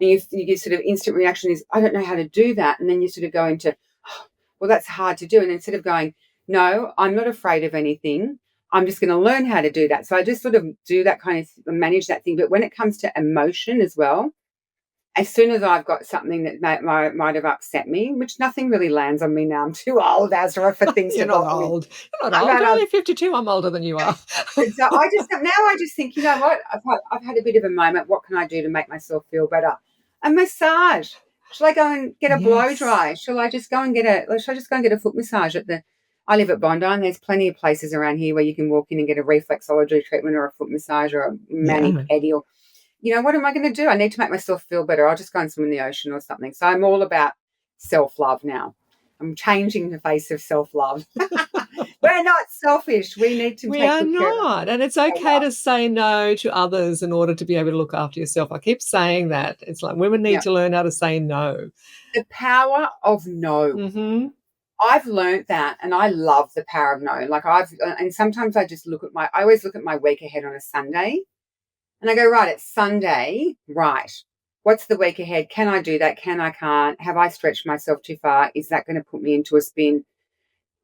A: and you get sort of instant reaction is, I don't know how to do that. And then you sort of go into, oh, well, that's hard to do. And instead of going, no, I'm not afraid of anything, I'm just going to learn how to do that. So I just sort of do that kind of manage that thing. But when it comes to emotion as well, as soon as I've got something that might have upset me, which nothing really lands on me now. I'm too old, Azra, for things
C: You're
A: to
C: not
A: bother me.
C: old. You're not
A: I'm
C: old.
A: not
C: You're
A: old.
C: only 52. I'm older than you are.
A: And so I just think, you know what? I've had a bit of a moment. What can I do to make myself feel better? A massage. Shall I go and get a blow
C: Yes.
A: dry? Shall I just go and get a foot massage at the? I live at Bondi, and there's plenty of places around here where you can walk in and get a reflexology treatment, or a foot massage, or a mani
C: Yeah.
A: pedi, or, what am I going to do? I need to make myself feel better. I'll just go and swim in the ocean or something. So I'm all about self-love now. I'm changing the face of self-love. We're not selfish. We need to
C: We
A: take
C: are
A: good care of
C: not. And it's okay to say no to others in order to be able to look after yourself. I keep saying that. It's like women need
A: ourselves.
C: to learn how to say no.
A: The power of no.
C: Mm-hmm.
A: I've learned that, and I love the power of no. And sometimes I just I always look at my week ahead on a Sunday, and I go, right, it's Sunday, right. What's the week ahead? Can I do that? I can't? Have I stretched myself too far? Is that going to put me into a spin?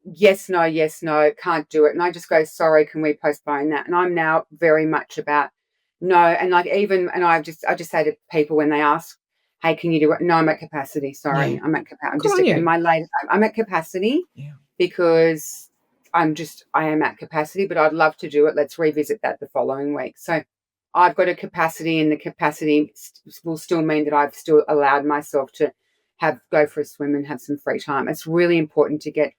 A: Yes, no, can't do it. And I just go, sorry, can we postpone that? And I'm now very much about no. And like, I just say to people when they ask, hey, can you do it? No, I'm at capacity.
C: Yeah.
A: Sorry. I'm at capacity. I'm
C: Good
A: just
C: on
A: in
C: you.
A: my latest, I'm at capacity
C: Yeah.
A: because I am at capacity, but I'd love to do it. Let's revisit that the following week. So I've got a capacity, and the capacity will still mean that I've still allowed myself to go for a swim and have some free time. It's really important to get,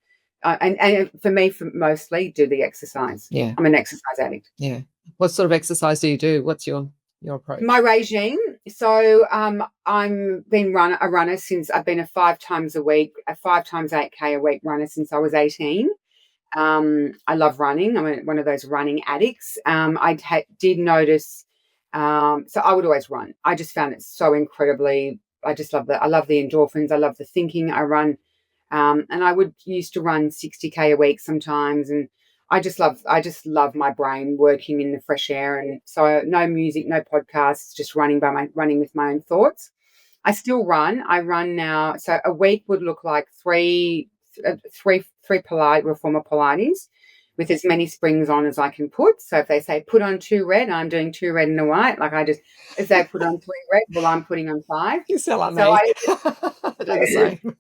A: and for me, mostly do the exercise.
C: Yeah.
A: I'm an exercise addict.
C: Yeah. What sort of exercise do you do? What's your approach?
A: My regime. So I'm been a runner since I've been a 5 times 8K a week runner since I was 18. I love running. I'm one of those running addicts. Did notice. So I would always run. I just found it so incredibly. I love the endorphins. I love the thinking. I run, and I would used to run 60K a week sometimes, and I just love my brain working in the fresh air. And so no music, no podcasts, just running with my own thoughts. I still run. I run now. So a week would look like three reformer Pilates with as many springs on as I can put. So if they say put on 2 red, I'm doing 2 red and a white. If they put on 3 red, well, I'm putting on 5.
C: You sound like
A: So
C: me.
A: I
C: I do the same.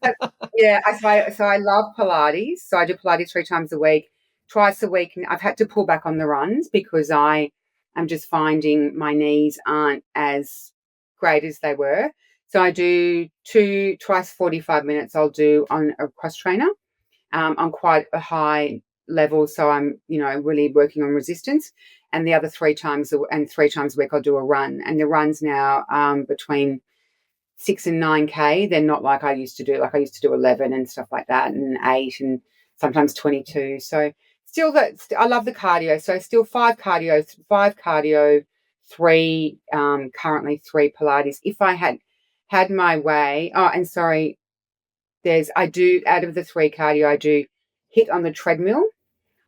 A: yeah, I love Pilates. So I do Pilates 3 times a week, twice a week. And I've had to pull back on the runs because I am just finding my knees aren't as great as they were. So I do twice 45 minutes. I'll do on a cross trainer on quite a high level. So I'm, really working on resistance. and the other 3 times a week I'll do a run. And the runs now between 6 and 9K. They're not like I used to do. Like I used to do 11 and stuff like that, and 8 and sometimes 22. So still I love the cardio. So still 5 cardio, 3 currently 3 Pilates. If I had my way. Oh, and sorry, I do, out of the 3 cardio, I do hit on the treadmill.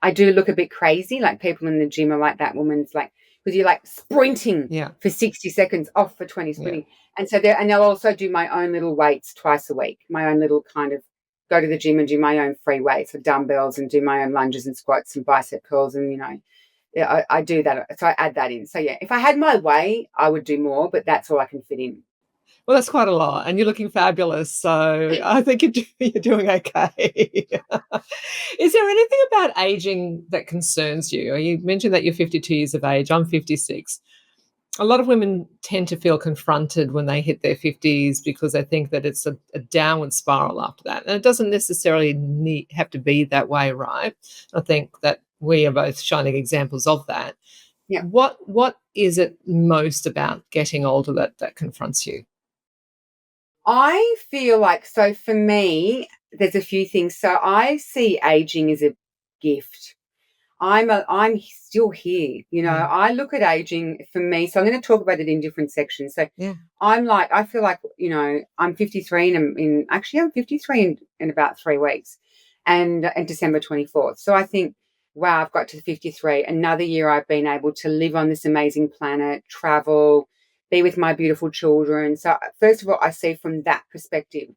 A: I do look a bit crazy, like people in the gym are like, that woman's like, because you're like sprinting
C: Yeah.
A: for 60 seconds, off for 20 sprinting.
C: Yeah.
A: And so they'll also do my own little weights twice a week, my own little kind of go to the gym and do my own free weights with dumbbells and do my own lunges and squats and bicep curls. And, yeah, I do that. So I add that in. So yeah, if I had my way, I would do more, but that's all I can fit in.
C: Well, that's quite a lot, and you're looking fabulous, so I think you're doing okay. Is there anything about aging that concerns you? You mentioned that you're 52 years of age. I'm 56. A lot of women tend to feel confronted when they hit their 50s because they think that it's a downward spiral after that, and it doesn't necessarily have to be that way, right? I think that we are both shining examples of that.
A: Yeah.
C: What is it most about getting older that confronts you?
A: I feel like, so for me, there's a few things. So I see aging as a gift. I'm still here.
C: Yeah.
A: I look at aging for me. So I'm going to talk about it in different sections. So
C: Yeah.
A: I feel like, I'm 53 and I'm 53 in about 3 weeks and December 24th. So I think, wow, I've got to 53. Another year I've been able to live on this amazing planet, travel, be with my beautiful children. So first of all, I see from that perspective.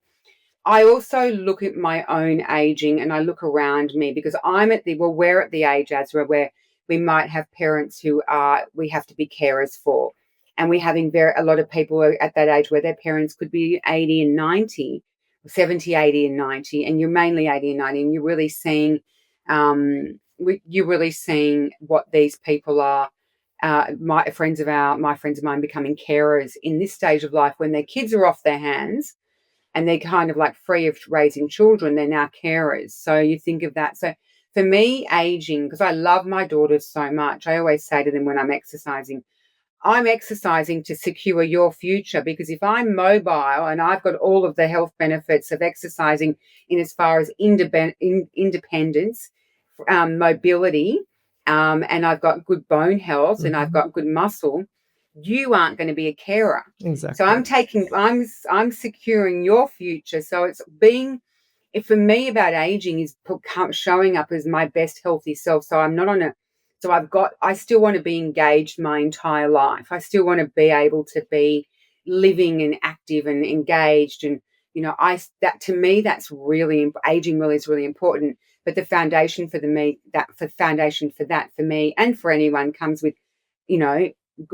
A: I also look at my own aging and I look around me because we're at the age, Azra, where we might have parents we have to be carers for. And we're having a lot of people are at that age where their parents could be 80 and 90, 70, 80 and 90, and you're mainly 80 and 90, and you're really seeing what these people are. My friends of mine becoming carers in this stage of life when their kids are off their hands and they're kind of like free of raising children. They're now carers. So you think of that. So for me, aging, because I love my daughters so much, I always say to them when I'm exercising to secure your future, because if I'm mobile and I've got all of the health benefits of exercising in as far as independence, mobility, and I've got good bone health and I've got good muscle, you aren't going to be a carer. So
C: Exactly.
A: I'm securing your future. So for me about aging is showing up as my best healthy self. So I'm not on a, so I still want to be engaged my entire life. I still want to be able to be living and active and engaged. And, to me, aging really is really important. But the foundation for me and for anyone comes with,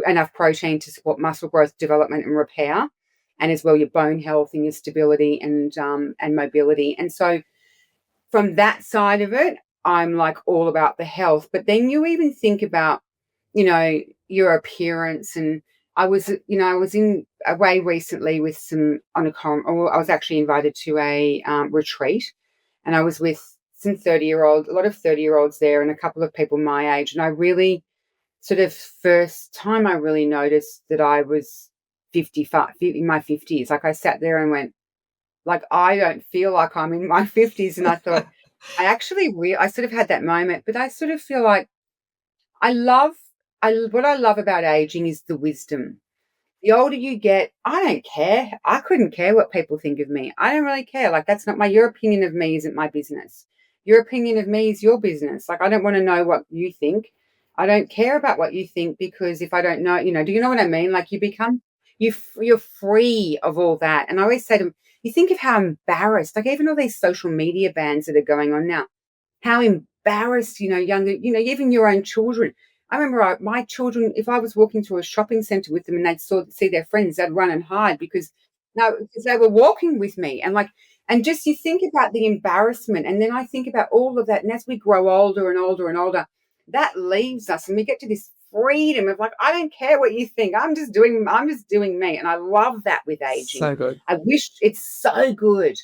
A: enough protein to support muscle growth, development, and repair, and as well your bone health and your stability and mobility. And so from that side of it, I'm like all about the health. But then you even think about, your appearance. And I was in away recently with I was actually invited to a retreat, and I was with a lot of 30-year-olds there, and a couple of people my age, and I really sort of first time I really noticed that I was 55, in my 50s. Like I sat there and went, like, I don't feel like I'm in my 50s. And I thought, I sort of had that moment, but I sort of feel like what I love about aging is the wisdom. The older you get, I don't care. I couldn't care what people think of me. I don't really care. Like, that's not your opinion of me isn't my business. Your opinion of me is your business. Like, I don't want to know what you think. I don't care about what you think, because if I don't know, do you know what I mean? Like, you're free of all that. And I always say to them, you think of how embarrassed, like even all these social media bans that are going on now, how embarrassed, younger, even your own children. I remember my children, if I was walking through a shopping center with them and they'd see their friends, they'd run and hide because they were walking with me. And just you think about the embarrassment. And then I think about all of that. And as we grow older and older and older, that leaves us and we get to this freedom of like, I don't care what you think. I'm just doing me. And I love that with aging.
C: So good.
A: I wish it's so good.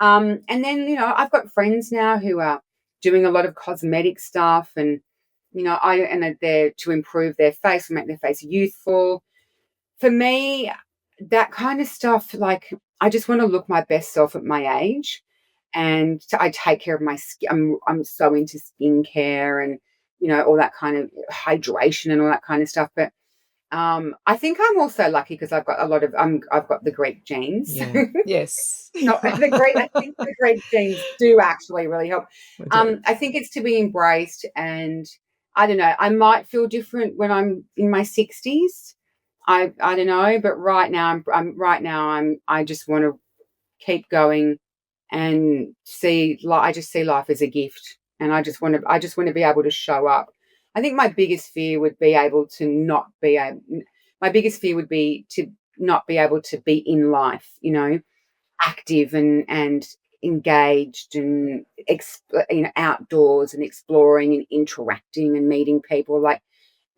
A: And then, I've got friends now who are doing a lot of cosmetic stuff, and and are there to improve their face, make their face youthful. For me, that kind of stuff, like, I just want to look my best self at my age, and I take care of my skin. I'm so into skincare and all that kind of hydration and all that kind of stuff. But I think I'm also lucky because I've got a lot of I've got the Greek genes.
C: Yeah. Yes.
A: Not the Greek. I think the Greek genes do actually really help.
C: We do.
A: I think it's to be embraced, and I don't know. I might feel different when I'm in my 60s. I don't know, but right now I just want to keep going and I just see life as a gift, and I just want to be able to show up. I think my biggest fear would be my biggest fear would be to not be able to be in life, active and engaged and outdoors and exploring and interacting and meeting people, like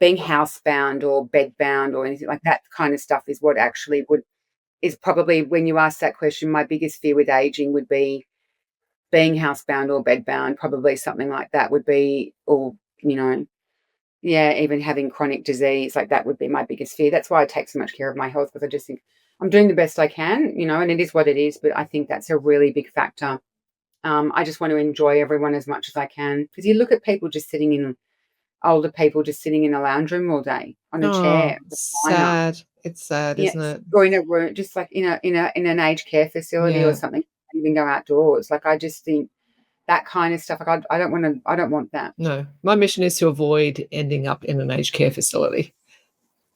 A: being housebound or bedbound or anything like that kind of stuff is what actually is probably, when you ask that question, my biggest fear with aging would be being housebound or bedbound, probably something like that would be, or, yeah, even having chronic disease, like that would be my biggest fear. That's why I take so much care of my health, because I just think I'm doing the best I can, and it is what it is, but I think that's a really big factor. I just want to enjoy everyone as much as I can, because you look at older people just sitting in a lounge room all day on a chair, recliner.
C: Sad. It's sad, isn't it?
A: Or in a room, just like in an aged care facility or something, even go outdoors. Like, I just think that kind of stuff. Like, I don't want that.
C: No, my mission is to avoid ending up in an aged care facility.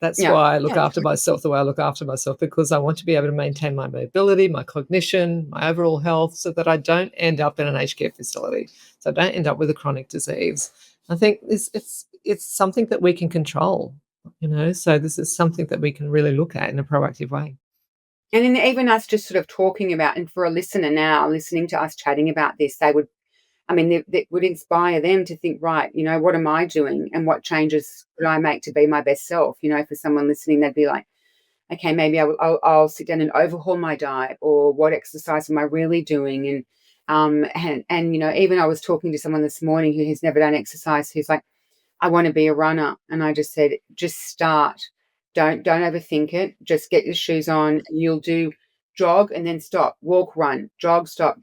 C: That's why I look after myself the way I look after myself, because I want to be able to maintain my mobility, my cognition, my overall health, so that I don't end up in an aged care facility, so I don't end up with a chronic disease. I think it's something that we can control, so this is something that we can really look at in a proactive way.
A: And then even us just sort of talking about, and for a listener now listening to us chatting about this, they would inspire them to think, right, what am I doing and what changes could I make to be my best self? For someone listening, they'd be like, okay, maybe I'll sit down and overhaul my diet, or what exercise am I really doing? And even I was talking to someone this morning who has never done exercise, who's like, I want to be a runner. And I just said, just start. Don't overthink it. Just get your shoes on, and you'll do jog and then stop, walk, run, jog, stop,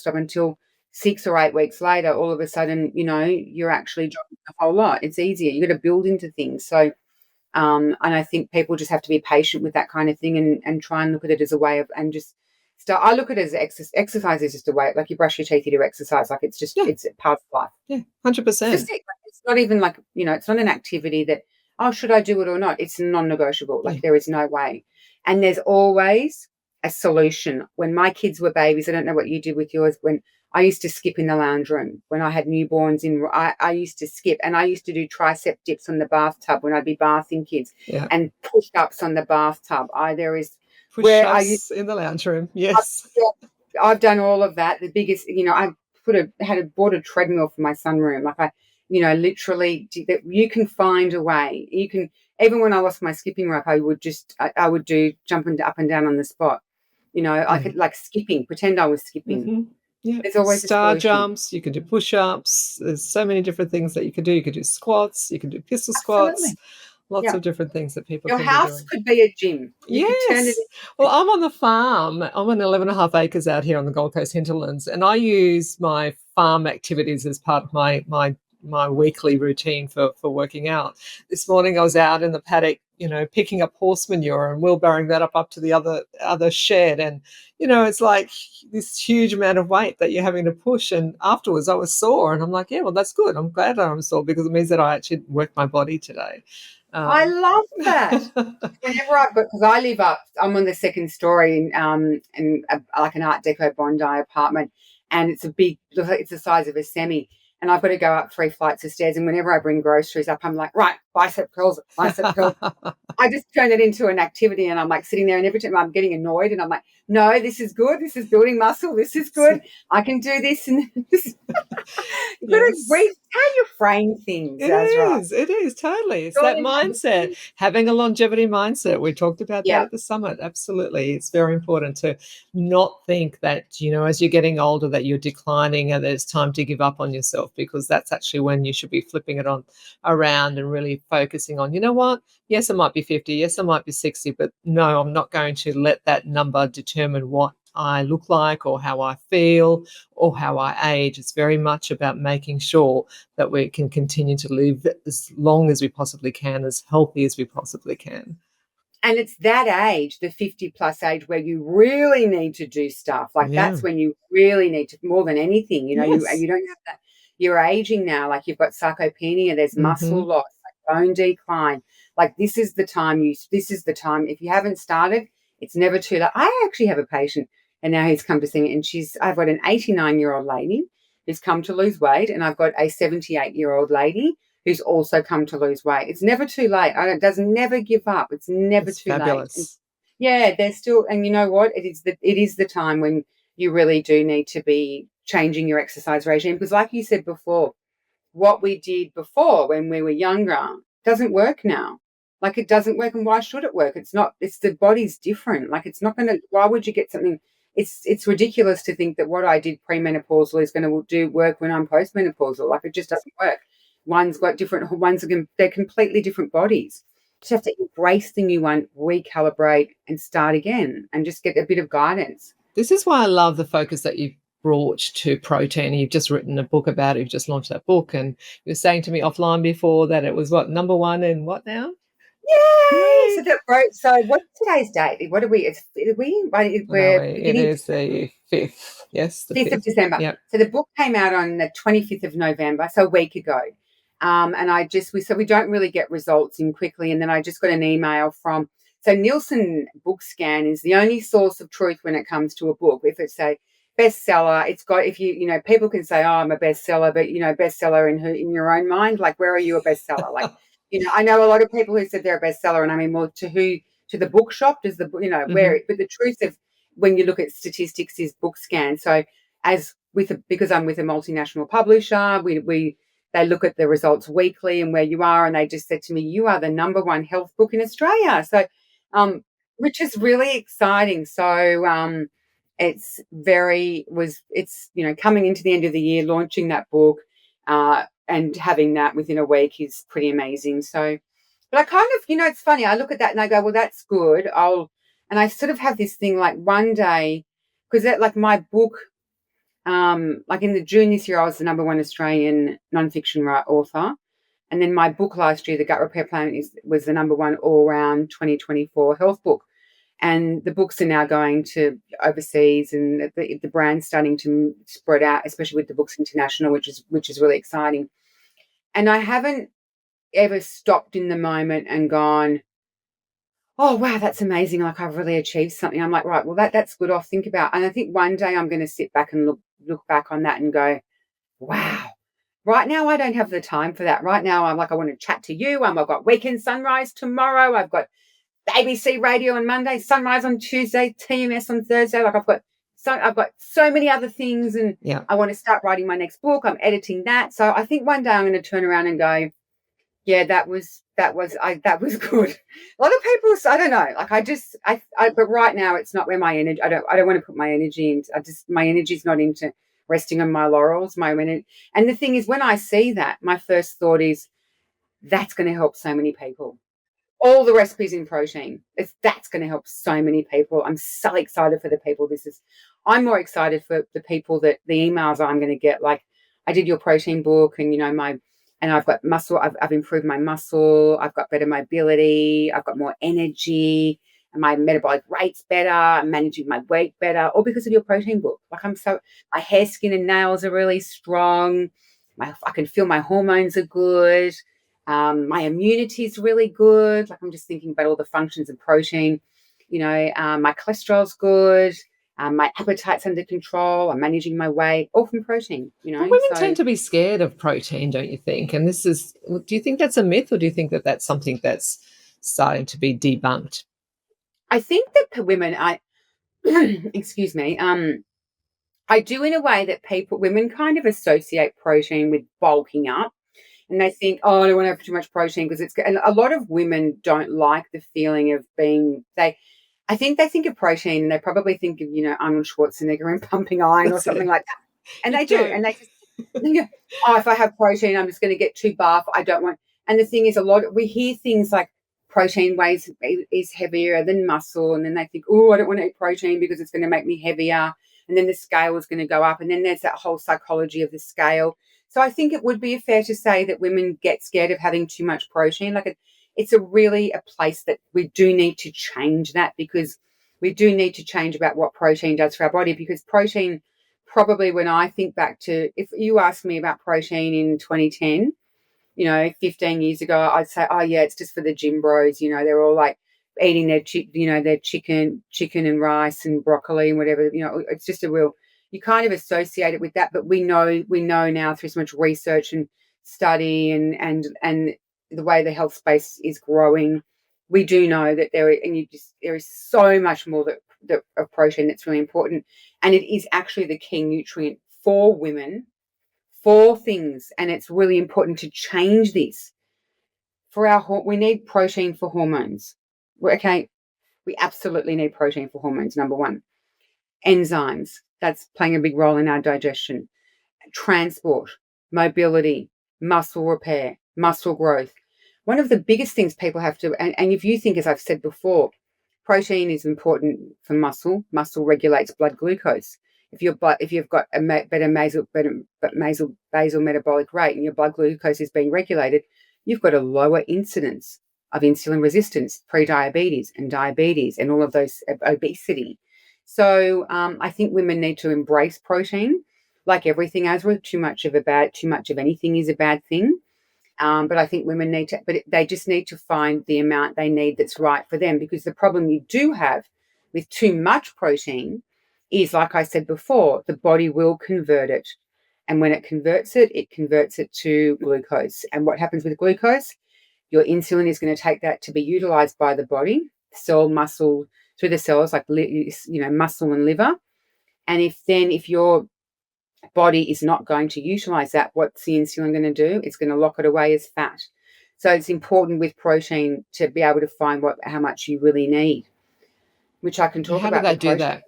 A: until 6 or 8 weeks later, all of a sudden, you're actually jogging a whole lot. It's easier. You got to build into things. So, and I think people just have to be patient with that kind of thing, and try and look at it as a way of, and just start. I look at it as exercise is just a way, like you brush your teeth, you do exercise. Like, it's just, it's a part of life.
C: Yeah, 100%.
A: It's not even like, it's not an activity that, oh, should I do it or not? It's non-negotiable. Like, there is no way. And there's always a solution. When my kids were babies, I don't know what you did with yours, when I used to skip in the lounge room. When I had newborns I used to skip, and I used to do tricep dips on the bathtub when I'd be bathing kids, and push-ups on the bathtub. There is
C: push-ups in the lounge room. Yes.
A: I've done all of that. The biggest, I bought a treadmill for my sunroom. Like, literally, you can find a way. You can, even when I lost my skipping rope, I would do jumping up and down on the spot. I could, like, skipping, pretend I was skipping.
C: Mm-hmm. Yeah,
A: there's always
C: star jumps. You can do push-ups. There's so many different things that you can do. You can do squats. You can do pistol squats.
A: Absolutely.
C: Lots of different things that people
A: Your
C: can
A: house
C: be doing.
A: could be a gym. You could turn it
C: Well, I'm on the farm. I'm on 11.5 acres out here on the Gold Coast hinterlands, and I use my farm activities as part of my weekly routine for working out. This morning I was out in the paddock, picking up horse manure and wheelbarrowing that up to the other shed, and it's like this huge amount of weight that you're having to push. And afterwards I was sore, and I'm like, yeah, well, that's good. I'm glad I'm sore, because it means that I actually worked my body today.
A: I love that. Whenever because I live I'm on the second story in like an Art Deco Bondi apartment, and it's the size of a semi, and I've got to go up 3 flights of stairs. And whenever I bring groceries up, I'm like, right, bicep curls. I just turn it into an activity, and I'm like sitting there, and every time I'm getting annoyed, and I'm like, no, this is good. This is building muscle. This is good. I can do this. And You've got to
C: Yes.
A: read how you frame things, Azra.
C: It is totally. It's that
A: Surely
C: mindset, having a longevity mindset. We talked about that
A: yeah.
C: at the summit. Absolutely. It's very important to not think that, as you're getting older, that you're declining and that it's time to give up on yourself, because that's actually when you should be flipping it on around and really focusing on, you know what? Yes, I might be 50. Yes, I might be 60, but no, I'm not going to let that number determine what I look like or how I feel or how I age. It's very much about making sure that we can continue to live as long as we possibly can, as healthy as we possibly can.
A: And it's that age, the 50 plus age, where you really need to do stuff. Like
C: Yeah.
A: that's when you really need to, more than anything,
C: Yes.
A: you don't have that. You're aging now, like you've got sarcopenia, there's
C: Mm-hmm.
A: muscle loss, like bone decline. Like this is the time. If you haven't started, it's never too late. I actually have a patient and now he's come to see me and I've got an 89-year-old lady who's come to lose weight and I've got a 78-year-old lady who's also come to lose weight. It's never too late. It does never give up. It's never
C: It's
A: too late. And
C: fabulous.
A: yeah, they're still, and you know what? It is the time when you really do need to be changing your exercise regime because, like you said before, what we did before when we were younger doesn't work now. Like it doesn't work, and why should it work? It's not. It's the body's different. Like it's not going to. Why would you get something? It's ridiculous to think that what I did premenopausal is going to do work when I'm postmenopausal. Like it just doesn't work. One's got different. They're completely different bodies. Just have to embrace the new one, recalibrate, and start again, and just get a bit of guidance.
C: This is why I love the focus that you've brought to protein. You've just written a book about it. You've just launched that book. And you were saying to me offline before that it was what, number one in what now?
A: Yay!
C: Yay.
A: So what's today's date? What are we?
C: What are we?
A: We're
C: It
A: beginning
C: is the 5th. Yes, the
A: 5th of
C: 5th.
A: December.
C: Yep.
A: So the book came out on the 25th of November, so a week ago. And we don't really get results in quickly. And then I just got an email from, so Nielsen Book Scan is the only source of truth when it comes to a book. If it's a bestseller, it's got, if people can say, oh, I'm a bestseller, but, bestseller in your own mind, like, where are you a bestseller? Like, I know a lot of people who said they're a bestseller, and I mean, well, to the bookshop, does the,
C: Mm-hmm.
A: but the truth of, when you look at statistics is Book Scan. So because I'm with a multinational publisher, they look at the results weekly and where you are, and they just said to me, you are the number one health book in Australia. So, which is really exciting. So, coming into the end of the year, launching that book, and having that within a week is pretty amazing. So, but I kind of, it's funny. I look at that and I go, well, that's good. And I sort of have this thing like one day, because that, like my book, like in the June this year, I was the number one Australian nonfiction author. And then my book last year, The Gut Repair Plan, was the number one all-round 2024 health book. And the books are now going to overseas, and the brand's starting to spread out, especially with the Books International, which is really exciting. And I haven't ever stopped in the moment and gone, oh wow, that's amazing, like I've really achieved something. I'm like, right, well that's good. I'll think about, and I think one day I'm going to sit back and look back on that and go, wow. Right now I don't have the time for that. Right now I'm like, I want to chat to you. I've got Weekend Sunrise tomorrow. I've got ABC Radio on Monday, Sunrise on Tuesday, TMS on Thursday. Like I've got so many other things, and
C: Yeah.
A: I want to start writing my next book. I'm editing that. So I think one day I'm going to turn around and go, yeah, that was good. A lot of people, I don't know, like but right now it's not where my energy. I don't want to put my energy into. My energy's not into resting on my laurels. And the thing is, when I see that, my first thought is that's going to help so many people. All the recipes in protein, that's going to help so many people. I'm so excited for the people. I'm more excited for the people that the emails I'm going to get. Like, I did your protein book, and and I've got muscle. I've improved my muscle. I've got better mobility. I've got more energy, and my metabolic rate's better. I'm managing my weight better, all because of your protein book. Like, my hair, skin, and nails are really strong. I can feel my hormones are good. My immunity is really good. Like, I'm just thinking about all the functions of protein. My cholesterol's good. My appetite's under control. I'm managing my weight, all from protein.
C: But women
A: So
C: tend to be scared of protein, don't you think? And do you think that's a myth, or do you think that that's something that's starting to be debunked?
A: I think that for women, excuse me, I do in a way that women kind of associate protein with bulking up. And they think, "Oh, I don't wanna have too much protein because it's g," and a lot of women don't like the feeling of being I think they think of protein and they probably think of, Arnold Schwarzenegger and pumping iron or
C: That's
A: something
C: it.
A: like that. And
C: You
A: they do, and
C: don't.
A: they just think, "Oh, if I have protein, I'm just gonna get too buff. I don't want." And the thing is we hear things like protein is heavier than muscle, and then they think, "Oh, I don't wanna eat protein because it's gonna make me heavier," and then the scale is gonna go up, and then there's that whole psychology of the scale. So I think it would be fair to say that women get scared of having too much protein. Like it's a place that we do need to change that, because we do need to change about what protein does for our body, because protein, probably when I think back to, if you asked me about protein in 2010, 15 years ago, I'd say, oh yeah, it's just for the gym bros. They're all like eating their chicken and rice and broccoli and whatever. It's just you kind of associate it with that. But we know now through so much research and study and the way the health space is growing, we do know that there is so much more that of protein that's really important, and it is actually the key nutrient for women, four things, and it's really important to change this. We need protein for hormones. Okay, we absolutely need protein for hormones. Number one, enzymes. That's playing a big role in our digestion. Transport, mobility, muscle repair, muscle growth. One of the biggest things people have to, and if you think, as I've said before, protein is important for muscle. Muscle regulates blood glucose. If you've got a basal metabolic rate and your blood glucose is being regulated, you've got a lower incidence of insulin resistance, pre-diabetes, and all of those, obesity. So I think women need to embrace protein, like everything, Azra. Too much of anything is a bad thing. But I think women they just need to find the amount they need that's right for them, because the problem you do have with too much protein is, like I said before, the body will convert it. And when it converts it to glucose. And what happens with glucose? Your insulin is going to take that to be utilized by the body, muscle, through the cells, like, muscle and liver. And if your body is not going to utilize that, what's the insulin going to do? It's going to lock it away as fat. So it's important with protein to be able to find how much you really need, which I can talk
C: How do
A: about
C: they
A: with
C: do
A: protein.
C: that?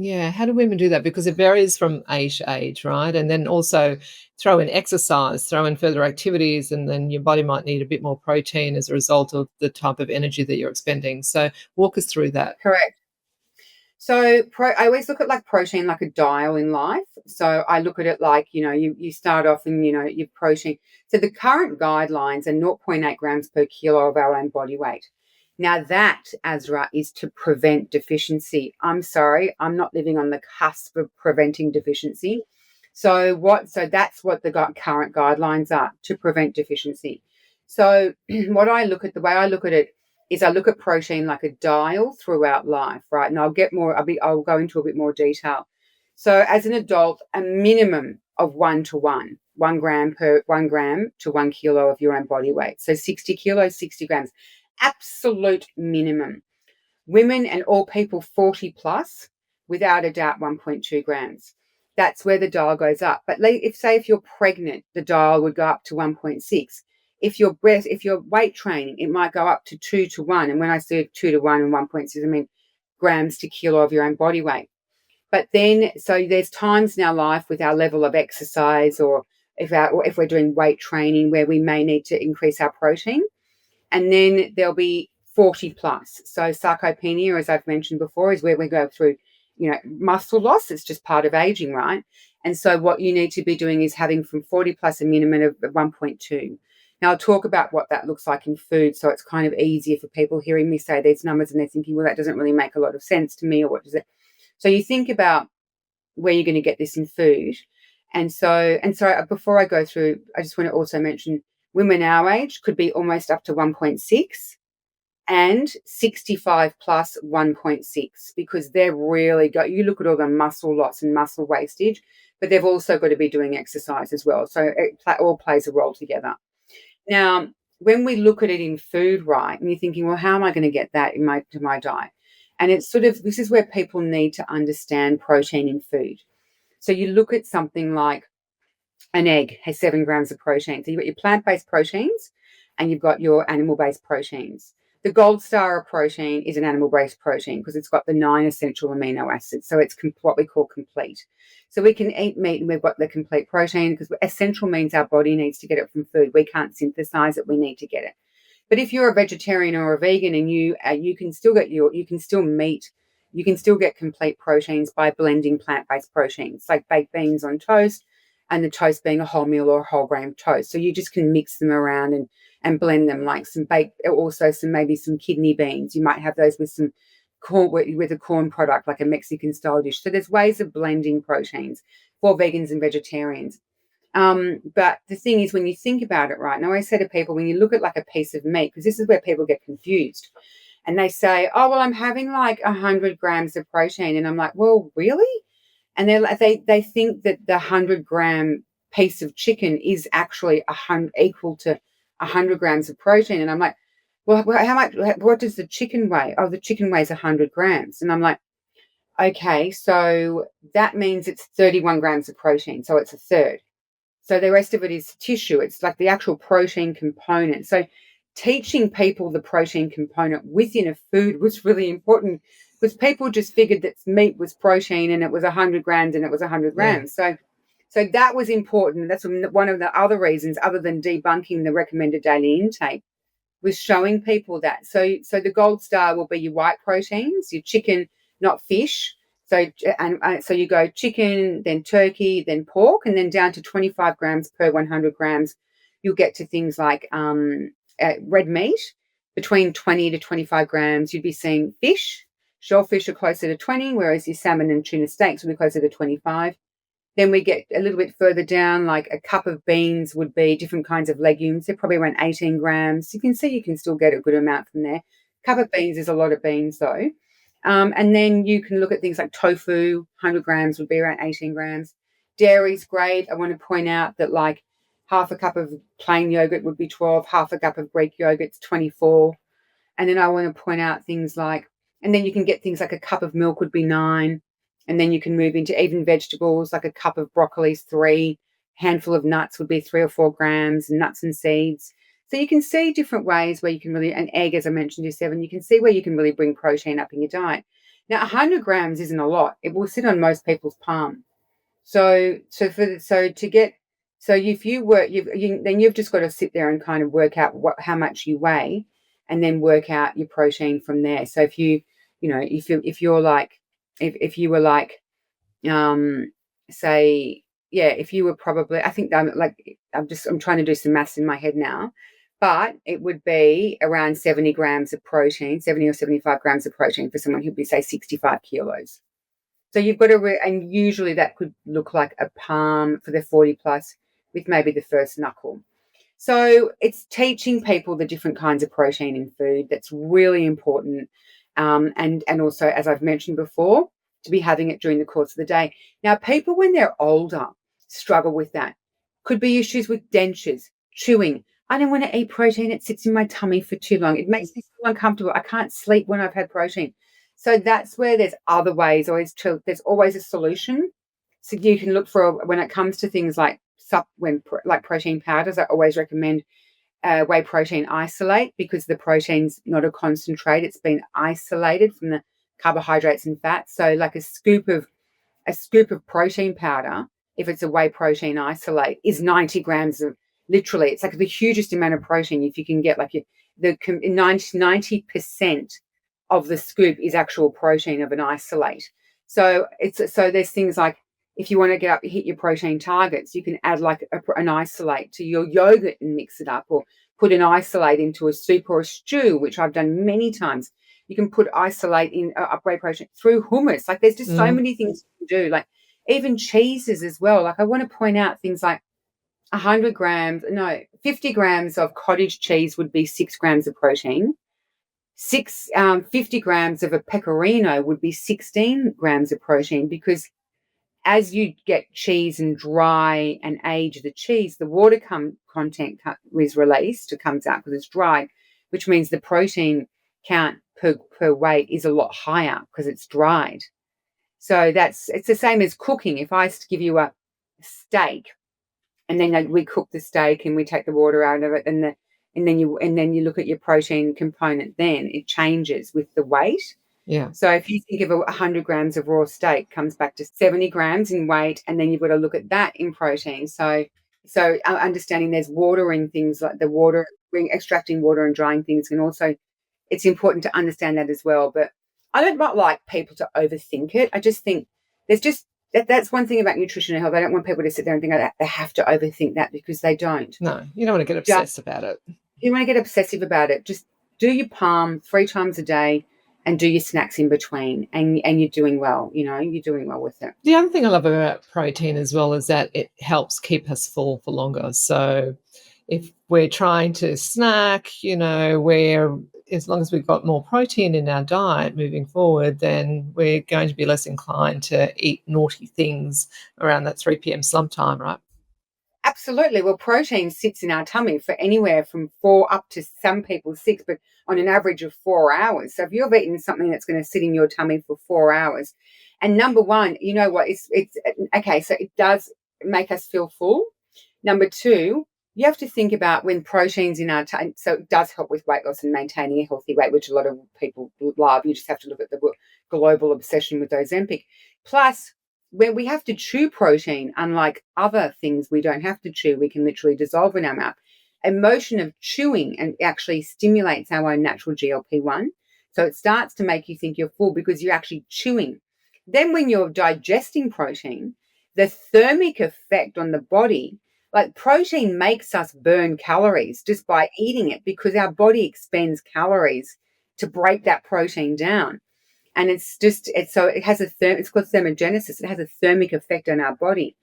C: Yeah, how do women do that? Because it varies from age to age, right? And then also throw in exercise, throw in further activities, and then your body might need a bit more protein as a result of the type of energy that you're expending. So walk us through that.
A: Correct. So I always look at like protein like a dial in life. So I look at it like, you start off and, your protein. So the current guidelines are zero point 0.8 grams per kilo of our own body weight. Now that, Azra, is to prevent deficiency. I'm sorry, I'm not living on the cusp of preventing deficiency. So that's what the current guidelines are, to prevent deficiency. So the way I look at it is I look at protein like a dial throughout life, right? And I'll go into a bit more detail. So as an adult, a minimum of 1 to 1, 1 gram to 1 kilo of your own body weight. So 60 kilos, 60 grams, absolute minimum. Women and all people 40 plus, without a doubt, 1.2 grams. That's where the dial goes up. But if you're pregnant, the dial would go up to 1.6. If you're weight training, it might go up to 2 to 1. And when I say 2 to 1 and 1.6, I mean grams to kilo of your own body weight. But then, so there's times in our life with our level of exercise, or if we're doing weight training, where we may need to increase our protein. And then there'll be 40 plus. So sarcopenia, as I've mentioned before, is where we go through, muscle loss. It's just part of aging, right? And so what you need to be doing is having from 40 plus a minimum of 1.2. Now I'll talk about what that looks like in food. So it's kind of easier for people hearing me say these numbers and they're thinking, well, that doesn't really make a lot of sense to me, or what does it? So you think about where you're going to get this in food. And so before I go through, I just want to also mention women our age could be almost up to 1.6, and 65 plus 1.6, because they're really you look at all the muscle loss and muscle wastage, but they've also got to be doing exercise as well. So it all plays a role together. Now, when we look at it in food, right, and you're thinking, well, how am I going to get that to my diet? And it's this is where people need to understand protein in food. So you look at something like an egg has 7 grams of protein. So you've got your plant-based proteins and you've got your animal-based proteins. The gold star of protein is an animal-based protein because it's got the 9 essential amino acids. So it's what we call complete. So we can eat meat and we've got the complete protein because essential means our body needs to get it from food. We can't synthesize it. We need to get it. But if you're a vegetarian or a vegan and you can still get you can still get complete proteins by blending plant-based proteins, like baked beans on toast, and the toast being a wholemeal or a whole grain toast. So you just can mix them around and blend them, like some baked, also maybe some kidney beans. You might have those with some corn, with a corn product, like a Mexican style dish. So there's ways of blending proteins for vegans and vegetarians. But the thing is, when you think about it, right, and I always say to people, when you look at like a piece of meat, because this is where people get confused, and they say, oh, well, I'm having like 100 grams of protein. And I'm like, well, really? And they think that the 100-gram piece of chicken is actually equal to 100 grams of protein. And I'm like, well, how much? What does the chicken weigh? Oh, the chicken weighs 100 grams. And I'm like, okay, so that means it's 31 grams of protein. So it's a third. So the rest of it is tissue. It's like the actual protein component. So teaching people the protein component within a food was really important because people just figured that meat was protein and it was 100 grams and it was 100 grams. Yeah. So that was important. That's one of the other reasons, other than debunking the recommended daily intake, was showing people that. So the gold star will be your white proteins, your chicken, not fish. So you go chicken, then turkey, then pork, and then down to 25 grams per 100 grams, you'll get to things like red meat. Between 20 to 25 grams, you'd be seeing fish. Shellfish are closer to 20, whereas your salmon and tuna steaks will be closer to 25. Then we get a little bit further down, like a cup of beans would be different kinds of legumes. They're probably around 18 grams. You can see you can still get a good amount from there. A cup of beans is a lot of beans, though. And then you can look at things like tofu, 100 grams would be around 18 grams. Dairy's great. I want to point out that like half a cup of plain yogurt would be 12, half a cup of Greek yogurt's 24. And then I want to point out things like, and then you can get things like a cup of milk would be 9. And then you can move into even vegetables, like a cup of broccoli is 3, handful of nuts would be 3 or 4 grams, nuts and seeds. So you can see different ways where you can really, an egg, as I mentioned, is 7. You can see where you can really bring protein up in your diet. Now, 100 grams isn't a lot. It will sit on most people's palm. So if you work, then you've just got to sit there and kind of work out how much you weigh, and then work out your protein from there. So if you were like, say, yeah, if you were probably, I think I'm trying to do some maths in my head now, but it would be around 70 grams of protein, 70 or 75 grams of protein for someone who'd be, say, 65 kilos. So you've got to, and usually that could look like a palm for the 40 plus with maybe the first knuckle. So it's teaching people the different kinds of protein in food. That's really important. And also, as I've mentioned before, to be having it during the course of the day. Now, people when they're older struggle with that. Could be issues with dentures, chewing. I don't want to eat protein. It sits in my tummy for too long. It makes me feel uncomfortable. I can't sleep when I've had protein. So that's where there's other ways. There's always a solution. So you can look for, when it comes to things like protein powders, I always recommend whey protein isolate, because the protein's not a concentrate. It's been isolated from the carbohydrates and fats. So like a scoop of protein powder, if it's a whey protein isolate, is 90 grams of, literally, it's like the hugest amount of protein. If you can get like 90% of the scoop is actual protein of an isolate. So there's things like, if you want to hit your protein targets, you can add like an isolate to your yogurt and mix it up, or put an isolate into a soup or a stew, which I've done many times. You can put isolate in whey protein through hummus. Like there's just so many things you can do. Like even cheeses as well. Like I want to point out things like 50 grams of cottage cheese would be 6 grams of protein. 50 grams of a pecorino would be 16 grams of protein, because as you get cheese and dry and age the cheese, the water content is released. It comes out because it's dry, which means the protein count per weight is a lot higher because it's dried. So it's the same as cooking. If I was to give you a steak, and then we cook the steak and we take the water out of it, and then you look at your protein component, then it changes with the weight.
C: Yeah.
A: So if you think of 100 grams of raw steak comes back to 70 grams in weight, and then you've got to look at that in protein. So understanding there's water in things like the water, extracting water and drying things, and also it's important to understand that as well. But I don't like people to overthink it. I just think there's just that's one thing about nutrition and health. I don't want people to sit there and think that they have to overthink that, because they don't.
C: No, you don't want to get
A: Just
C: obsessed about it.
A: you want to get obsessive about it. Just do your palm 3 times a day and do your snacks in between, and you're doing well. You're doing well with it.
C: The other thing I love about protein as well is that it helps keep us full for longer. So if we're trying to snack, as long as we've got more protein in our diet moving forward, then we're going to be less inclined to eat naughty things around that 3 p.m. slump time, right?
A: Absolutely. Well, protein sits in our tummy for anywhere from 4 up to some people 6, but on an average of 4 hours. So if you've eaten something that's going to sit in your tummy for 4 hours, and number one, you know what? It's okay. So it does make us feel full. Number two, you have to think about when protein's in our tummy. So it does help with weight loss and maintaining a healthy weight, which a lot of people love. You just have to look at the global obsession with Ozempic. Plus, when we have to chew protein, unlike other things we don't have to chew, we can literally dissolve in our mouth. A motion of chewing and actually stimulates our own natural GLP-1. So it starts to make you think you're full because you're actually chewing. Then when you're digesting protein, the thermic effect on the body, like protein makes us burn calories just by eating it, because our body expends calories to break that protein down. And it's called thermogenesis. It has a thermic effect on our body.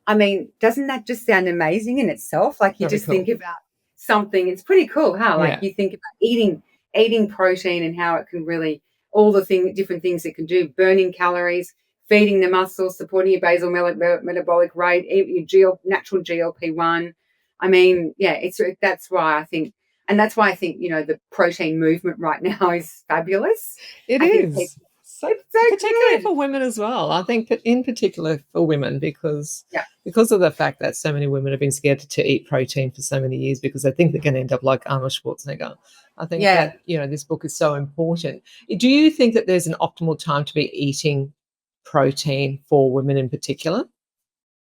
A: I mean, doesn't that just sound amazing in itself? Like you
C: Very
A: just
C: cool.
A: think about something. It's pretty cool, huh? Like
C: Yeah.
A: you think about eating protein and how it can really, all the different things it can do, burning calories, feeding the muscles, supporting your basal metabolic rate, your natural GLP-1. I mean, yeah, that's why I think, the protein movement right now is fabulous.
C: It
A: I think
C: is. So
A: it's so
C: particularly
A: good.
C: for women as well. I think that in particular for women, because
A: Yeah.
C: of the fact that so many women have been scared to eat protein for so many years because they think they're going to end up like Arnold Schwarzenegger. I think
A: Yeah.
C: that, this book is so important. Do you think that there's an optimal time to be eating protein for women in particular?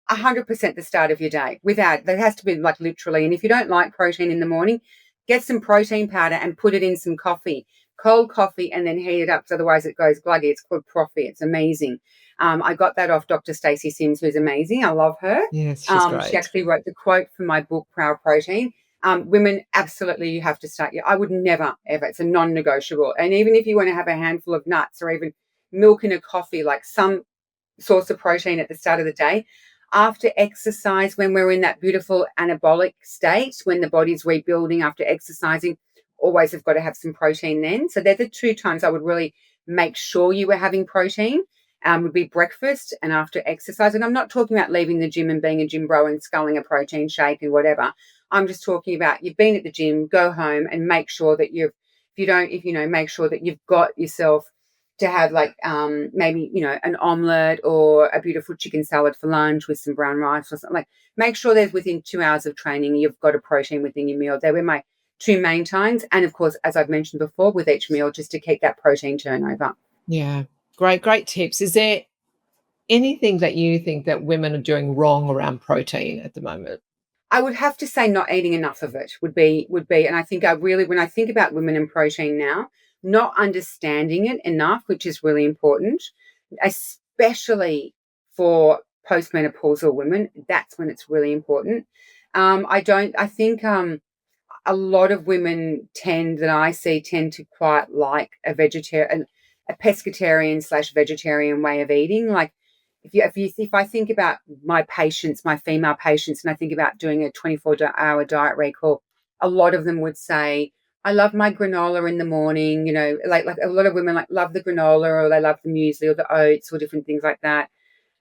A: 100% the start of your day. There has to be like literally. And if you don't like protein in the morning, get some protein powder and put it in some coffee, cold coffee, and then heat it up. So otherwise it goes gluggy. It's called Profi. It's amazing. I got that off Dr. Stacey Sims, who's amazing. I love her.
C: Yes, she's
A: She
C: great.
A: actually wrote the quote for my book, Proud Protein. Women, absolutely, you have to start. I would never, ever. It's a non-negotiable. And even if you want to have a handful of nuts or even milk in a coffee, like some source of protein at the start of the day. After exercise, when we're in that beautiful anabolic state, when the body's rebuilding after exercising, always have got to have some protein then. So they're the 2 times I would really make sure you were having protein. Would be breakfast and after exercise. And I'm not talking about leaving the gym and being a gym bro and sculling a protein shake and whatever. I'm just talking about you've been at the gym, go home and make sure that make sure that you've got yourself to have like maybe an omelette or a beautiful chicken salad for lunch with some brown rice or something. Like make sure there's within 2 hours of training you've got a protein within your meal. They were my 2 main times, and of course, as I've mentioned before, with each meal, just to keep that protein turnover.
C: Yeah, great tips. Is there anything that you think that women are doing wrong around protein at the moment?
A: I would have to say not eating enough of it would be, and I think when I think about women and protein now, not understanding it enough, which is really important, especially for postmenopausal women. That's when it's really important. I think a lot of women that I see tend to quite like a pescatarian / vegetarian way of eating. Like if I think about my patients, my female patients, and I think about doing a 24-hour diet recall, a lot of them would say, I love my granola in the morning, like a lot of women love the granola, or they love the muesli or the oats or different things like that.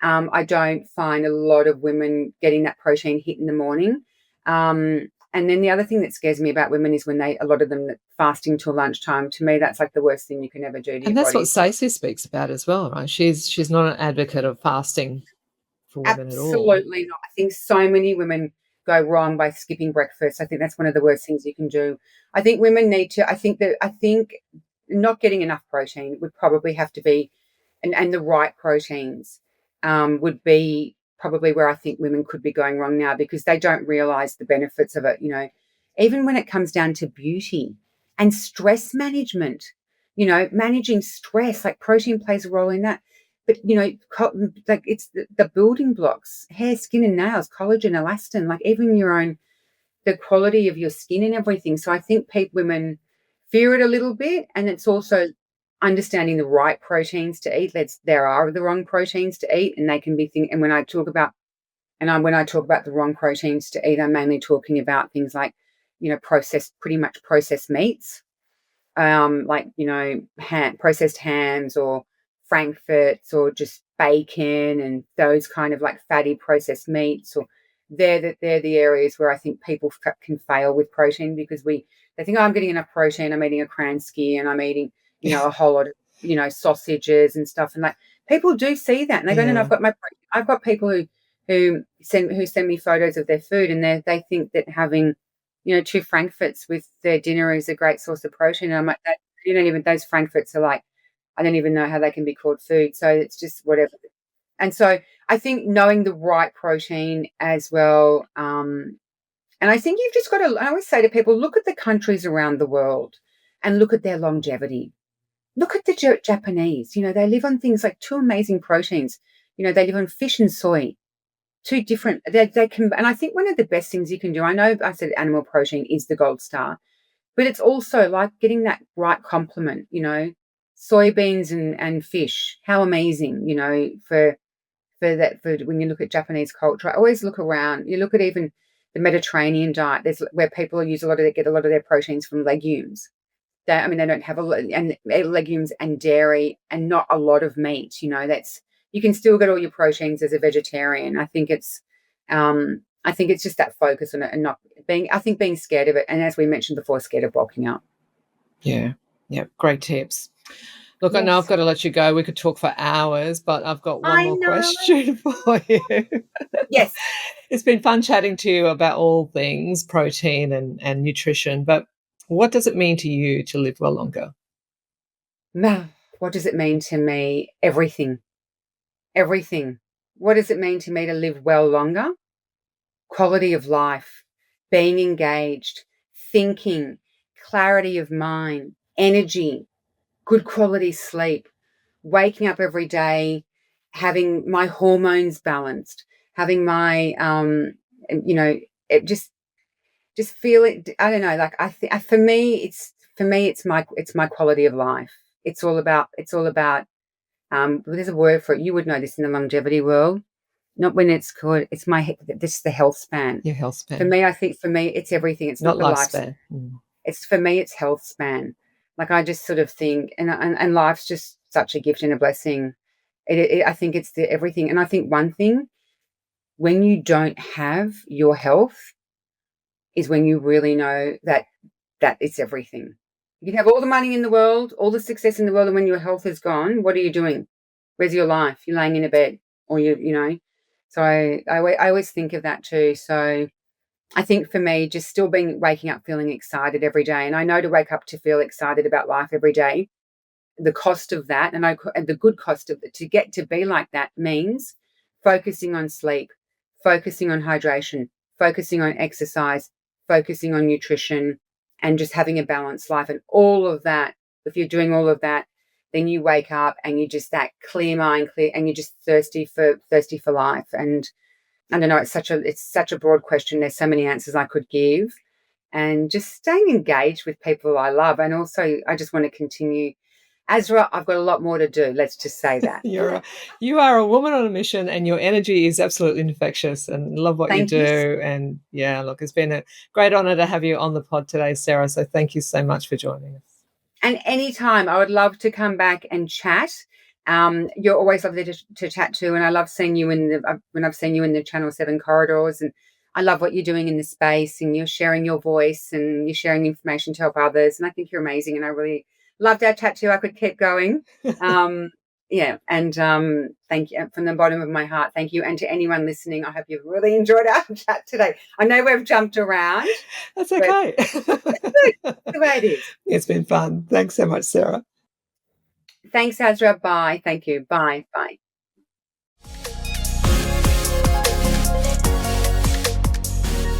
A: I don't find a lot of women getting that protein hit in the morning. And And then the other thing that scares me about women is when a lot of them fasting till lunchtime. To me, that's like the worst thing you can ever do to your
C: And that's what
A: body.
C: Stacey speaks about as well, right? She's not an advocate of fasting for women at all.
A: Absolutely not. I think so many women go wrong by skipping breakfast. I think that's one of the worst things you can do. I think women need to, I think not getting enough protein would probably have to be, and the right proteins would be probably where I think women could be going wrong now, because they don't realize the benefits of it. Even when it comes down to beauty and stress management, managing stress, like protein plays a role in that. But, like it's the building blocks: hair, skin, and nails, collagen, elastin, like even the quality of your skin and everything. So I think women fear it a little bit. And it's also understanding the right proteins to eat. There are the wrong proteins to eat, and they can be things. And when I talk about the wrong proteins to eat, I'm mainly talking about things like, pretty much processed meats, like, processed hams or frankfurts or just bacon and those kind of like fatty processed meats. Or they're the areas where I think people can fail with protein, because they think, oh, I'm getting enough protein, I'm eating a Kransky and I'm eating, a whole lot of, sausages and stuff. And like, people do see that and they go, no, no, I've got people who send me photos of their food, and they think that having, two frankfurts with their dinner is a great source of protein. And I'm like, those frankfurts are like, I don't even know how they can be called food. So it's just whatever. And so I think knowing the right protein as well. And I think you've just got to, I always say to people, look at the countries around the world and look at their longevity. Look at the Japanese, they live on things like two amazing proteins. They live on fish and soy. Two different, they can, and I think one of the best things you can do, I know I said animal protein is the gold star, but it's also like getting that right complement, soybeans and fish. How amazing, for that food. When you look at Japanese culture, I always look around, you look at even the Mediterranean diet, there's where people get a lot of their proteins from legumes. They don't have and legumes and dairy and not a lot of meat, you can still get all your proteins as a vegetarian. I think it's just that focus on it and not being scared of it. And as we mentioned before, scared of bulking up.
C: Yeah. Yeah. Great tips. Look, I know I've
A: Yes.
C: got to let you go. We could talk for hours, but I've got one
A: I
C: more
A: know.
C: question for you.
A: Yes.
C: It's been fun chatting to you about all things protein and nutrition, but what does it mean to you to live well longer?
A: What does it mean to me? Everything. Everything. What does it mean to me to live well longer? Quality of life, being engaged, thinking, clarity of mind, energy, good quality sleep, waking up every day, having my hormones balanced, having my, it just feel it. I don't know. Like for me, it's my quality of life. It's all about, there's a word for it. You would know this in the longevity world. Not when it's called, this is the health span.
C: Your health span.
A: For me, I think it's everything. It's
C: not
A: not the
C: lifespan.
A: It's for me, it's health span. Like I just sort of think, and life's just such a gift and a blessing. I think it's the everything. And I think one thing, when you don't have your health, is when you really know that it's everything. You can have all the money in the world, all the success in the world, and when your health is gone, what are you doing? Where's your life? You're laying in a bed, or So I always think of that too. So I think for me, just still waking up feeling excited every day, and I know to wake up to feel excited about life every day, the cost of that, and the good cost of it, to get to be like that means focusing on sleep, focusing on hydration, focusing on exercise, focusing on nutrition, and just having a balanced life. And all of that, if you're doing all of that, then you wake up and you just that clear mind, and you're just thirsty for life. And I don't know, it's such a broad question. There's so many answers I could give, and just staying engaged with people I love. And also I just want to continue. Azra, I've got a lot more to do. Let's just say that.
C: You are a woman on a mission, and your energy is absolutely infectious, and love what you
A: Thank
C: do.
A: you.
C: And yeah, look, it's been a great honor to have you on the pod today, Sarah. So thank you so much for joining us.
A: And anytime, I would love to come back and chat. You're always lovely to chat to, and I love seeing you when I've seen you in the Channel 7 corridors. And I love what you're doing in this space, and you're sharing your voice and you're sharing information to help others. And I think you're amazing. And I really loved our chat too. I could keep going. Yeah. And thank you from the bottom of my heart. Thank you. And to anyone listening, I hope you've really enjoyed our chat today. I know we've jumped around.
C: That's okay.
A: That's the way it is.
C: It's been fun. Thanks so much, Sarah.
A: Thanks, Azra. Bye. Thank you. Bye. Bye.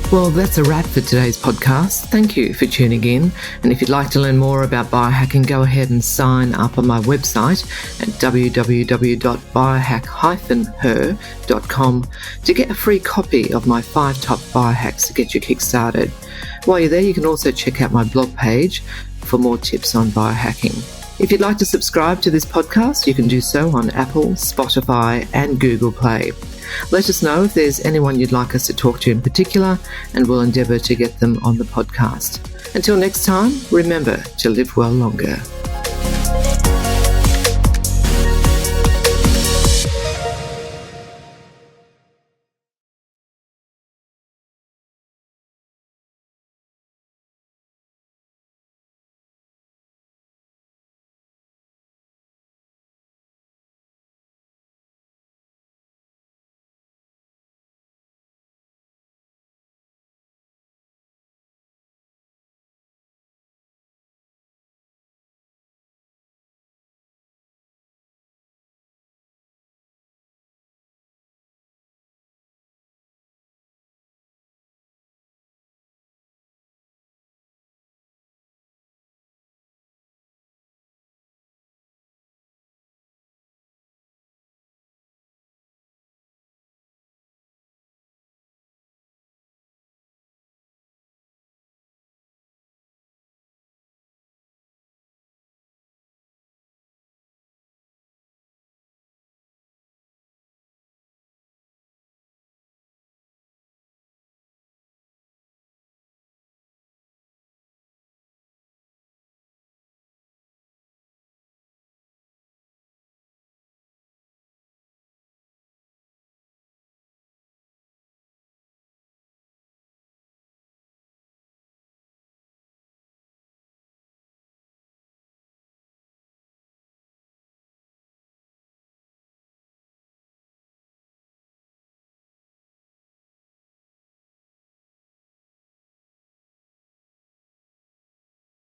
B: Well, that's a wrap for today's podcast. Thank you for tuning in. And if you'd like to learn more about biohacking, go ahead and sign up on my website at www.biohack-her.com to get a free copy of my 5 top biohacks to get you kick-started. While you're there, you can also check out my blog page for more tips on biohacking. If you'd like to subscribe to this podcast, you can do so on Apple, Spotify, and Google Play. Let us know if there's anyone you'd like us to talk to in particular, and we'll endeavour to get them on the podcast. Until next time, remember to live well longer.